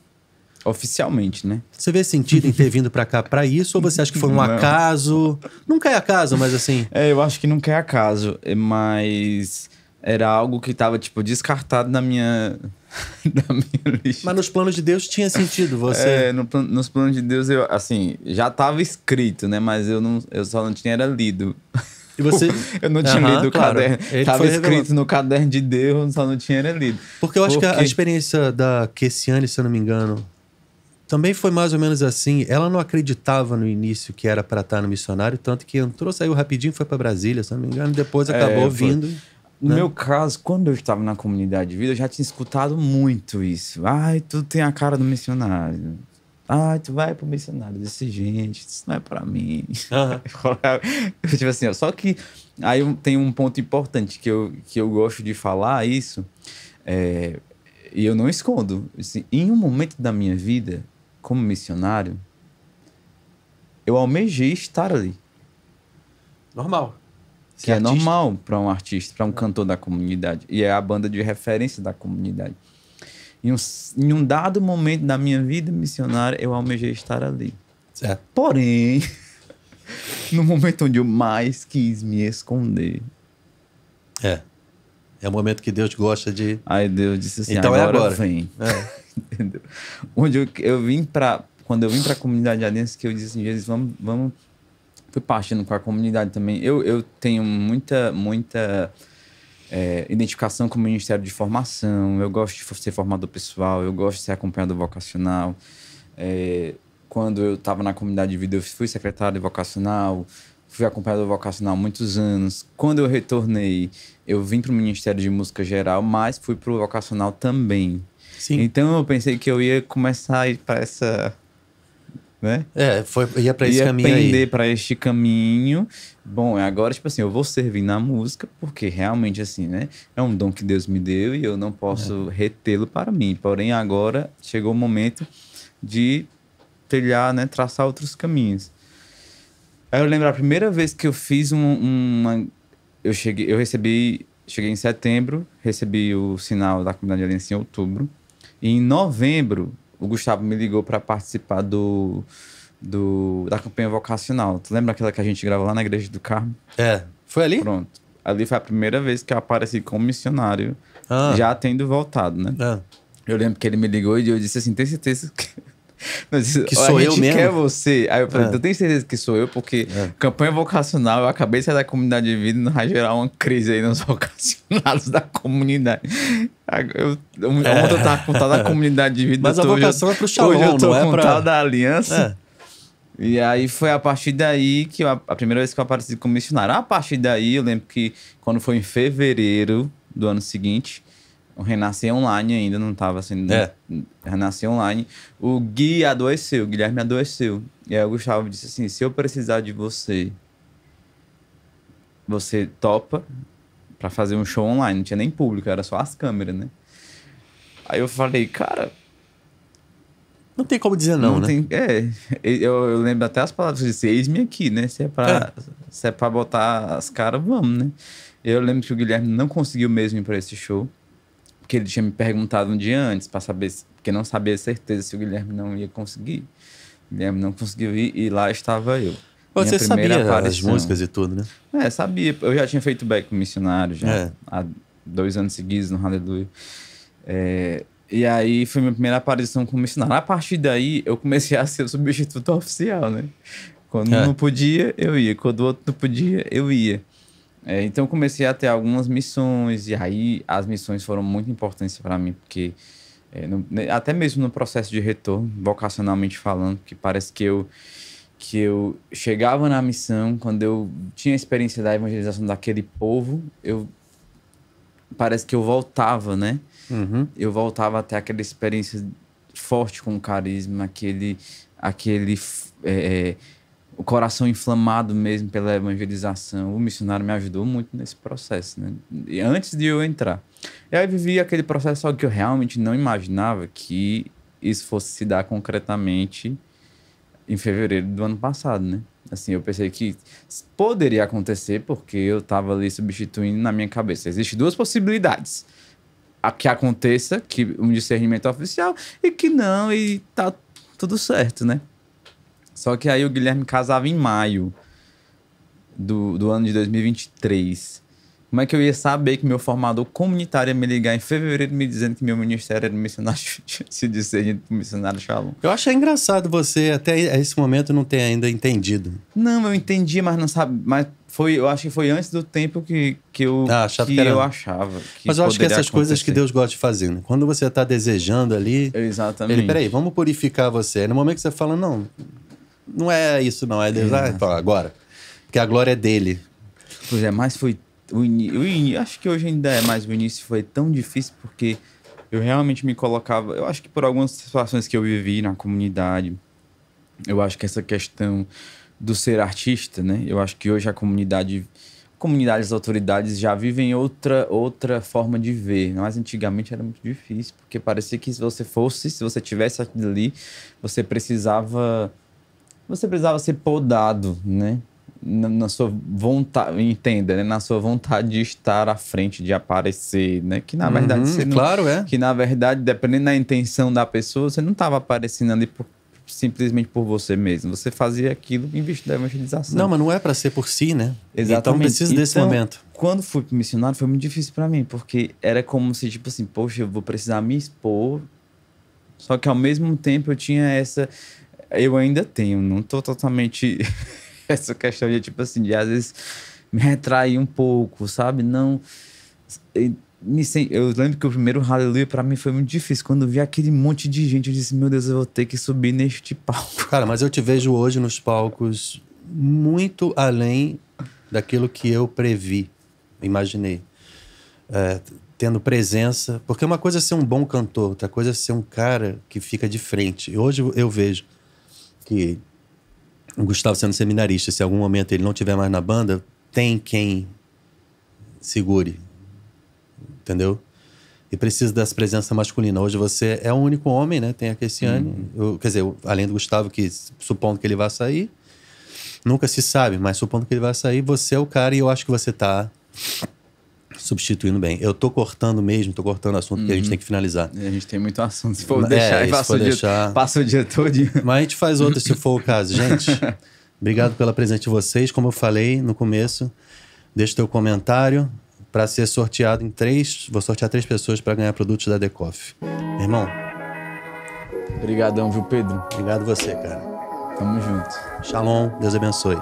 Oficialmente, né? Você vê sentido em ter vindo pra cá pra isso? Ou você acha que foi um acaso? Nunca é acaso, mas assim... Eu acho que nunca é acaso. Mas era algo que tava, tipo, descartado na minha lista. Mas nos planos de Deus tinha sentido, você... Nos planos de Deus, eu, assim, já tava escrito, né? Mas eu só não tinha lido. E você... eu não tinha lido o caderno. Tava escrito no caderno de Deus, só não tinha lido. Porque eu acho que a experiência da Kessiane, se eu não me engano, também foi mais ou menos assim. Ela não acreditava no início que era para estar no missionário, tanto que entrou, saiu rapidinho, foi para Brasília, se eu não me engano, depois acabou vindo. No meu caso, quando eu estava na comunidade de vida, eu já tinha escutado muito isso. Ai, tu tem a cara do missionário. Ai, tu vai pro missionário. Eu disse, gente, isso não é pra mim. Tipo assim, ó, só que aí tem um ponto importante que eu gosto de falar isso, e eu não escondo. Assim, em um momento da minha vida, como missionário, eu almejei estar ali. Normal. Que é normal para um artista, para um cantor da comunidade. E é a banda de referência da comunidade. Em um dado momento da minha vida missionária, eu almejei estar ali. Certo. Porém, no momento onde eu mais quis me esconder. É o momento que Deus gosta de... Aí Deus disse assim, então agora vem. Entendeu? Onde eu vim para... Quando eu vim para a comunidade de Aliança, que eu disse assim, Jesus, vamos... Fui partindo com a comunidade também. Eu tenho muita identificação com o Ministério de Formação. Eu gosto de ser formador pessoal. Eu gosto de ser acompanhador vocacional. Quando eu estava na comunidade de vida, eu fui secretário vocacional. Fui acompanhador vocacional há muitos anos. Quando eu retornei, eu vim para o Ministério de Música Geral, mas fui para o vocacional também. Sim. Então eu pensei que eu ia começar a ir para essa... Né? Ia para esse caminho aí. Ia pender para este caminho. Bom, agora, tipo assim, eu vou servir na música, porque realmente, assim, né? É um dom que Deus me deu e eu não posso retê-lo para mim. Porém, agora chegou o momento de trilhar, né? Traçar outros caminhos. Aí eu lembro a primeira vez que eu fiz cheguei em setembro, recebi o sinal da Comunidade de Aliança em outubro. E em novembro, o Gustavo me ligou para participar da campanha vocacional. Tu lembra aquela que a gente gravou lá na Igreja do Carmo? Foi ali? Pronto. Ali foi a primeira vez que eu apareci como missionário, já tendo voltado, né? Eu lembro que ele me ligou e eu disse assim, tem certeza que sou eu mesmo? Quer você. Aí eu falei, eu tenho certeza que sou eu, porque campanha vocacional, eu acabei de sair da comunidade de vida e não vai gerar uma crise aí nos vocacionados da comunidade. Ontem eu tava com tal da comunidade de vida. Mas a vocação é pro Shalom, hoje eu tô não é com pra... tal da aliança. E aí foi a partir daí que a primeira vez que eu apareci como missionário. A partir daí, eu lembro que quando foi em fevereiro do ano seguinte, o Renascer Online ainda não estava sendo... Renascer Online. O Gui adoeceu, o Guilherme adoeceu. E aí o Gustavo disse assim, se eu precisar de você, você topa pra fazer um show online. Não tinha nem público, era só as câmeras, né? Aí eu falei, cara... Não tem como dizer não, né? Eu lembro até as palavras, eu disse, eis-me aqui, né? Se é pra botar as caras, vamos, né? Eu lembro que o Guilherme não conseguiu mesmo ir pra esse show, porque ele tinha me perguntado um dia antes, pra saber, porque não sabia certeza se o Guilherme não ia conseguir. O Guilherme não conseguiu ir e lá estava eu. Você sabia as músicas e tudo, né? Sabia. Eu já tinha feito back com missionário, já há 2 anos seguidos no Hallelujah. E aí foi minha primeira aparição como missionário. A partir daí, eu comecei a ser o substituto oficial, né? Quando um não podia, eu ia. Quando o outro não podia, eu ia. Então eu comecei a ter algumas missões. E aí as missões foram muito importantes para mim, porque até mesmo no processo de retorno, vocacionalmente falando, porque parece que eu chegava na missão, quando eu tinha a experiência da evangelização daquele povo, parece que eu voltava, né? Uhum. Eu voltava até aquela experiência forte com o carisma, o coração inflamado mesmo pela evangelização. O missionário me ajudou muito nesse processo, né? E antes de eu entrar. E aí eu vivi aquele processo, só que eu realmente não imaginava que isso fosse se dar concretamente em fevereiro do ano passado, né? Assim, eu pensei que poderia acontecer porque eu estava ali substituindo na minha cabeça. Existem 2 possibilidades. A que aconteça, que um discernimento oficial, e que não, e tá tudo certo, né? Só que aí o Guilherme casava em maio do ano de 2023. Como é que eu ia saber que meu formador comunitário ia me ligar em fevereiro me dizendo que meu ministério era missionário, se discernindo para o missionário Shalom? Eu achei engraçado você, até esse momento, não ter ainda entendido. Não, eu entendi, mas não sabe... Mas eu acho que foi antes do tempo que eu achava. Mas eu acho que essas coisas que Deus gosta de fazer, né? Quando você está desejando ali... Exatamente. Peraí, vamos purificar você. Aí no momento que você fala, não é isso não, é Deus. Agora. Porque a glória é dele. Pois é, mas foi... acho que hoje ainda é, mas o início foi tão difícil porque eu realmente me colocava... Eu acho que por algumas situações que eu vivi na comunidade, eu acho que essa questão do ser artista, né? Eu acho que hoje a comunidade, as autoridades já vivem outra forma de ver. Mas antigamente era muito difícil, porque parecia que se você tivesse aquilo ali, você precisava ser podado, né? Na sua vontade, entenda, né? Na sua vontade de estar à frente, de aparecer, né? Que na verdade você não... Claro, Que na verdade, dependendo da intenção da pessoa, você não estava aparecendo ali simplesmente por você mesmo. Você fazia aquilo em vista da evangelização. Não, mas não é para ser por si, né? Exatamente. Então precisa desse momento. Quando fui missionário, foi muito difícil para mim, porque era como se, tipo assim, poxa, eu vou precisar me expor, só que ao mesmo tempo eu tinha essa... Eu ainda tenho, não tô totalmente... essa questão de, tipo assim, de às vezes me retrair um pouco, sabe? Não... Eu lembro que o primeiro Hallelujah pra mim foi muito difícil. Quando eu vi aquele monte de gente, eu disse, meu Deus, eu vou ter que subir neste palco. Cara, mas eu te vejo hoje nos palcos muito além daquilo que eu previ, imaginei. Tendo presença. Porque uma coisa é ser um bom cantor, outra coisa é ser um cara que fica de frente. E hoje eu vejo que o Gustavo sendo seminarista, se em algum momento ele não estiver mais na banda, tem quem segure. Entendeu? E precisa dessa presença masculina. Hoje você é o único homem, né? Tem a Kessiane. Quer dizer, além do Gustavo, que supondo que ele vai sair, nunca se sabe, mas supondo que ele vai sair, você é o cara e eu acho que você tá substituindo bem. Eu tô cortando o assunto porque a gente tem que finalizar. A gente tem muito assunto. Se for deixar, passa o dia todo. Mas a gente faz outro se for o caso. Gente, obrigado pela presença de vocês. Como eu falei no começo, deixa o teu comentário. Para ser sorteado vou sortear 3 pessoas para ganhar produtos da The Coffee. Meu irmão. Obrigadão, viu, Pedro? Obrigado você, cara. Tamo junto. Shalom, Deus abençoe.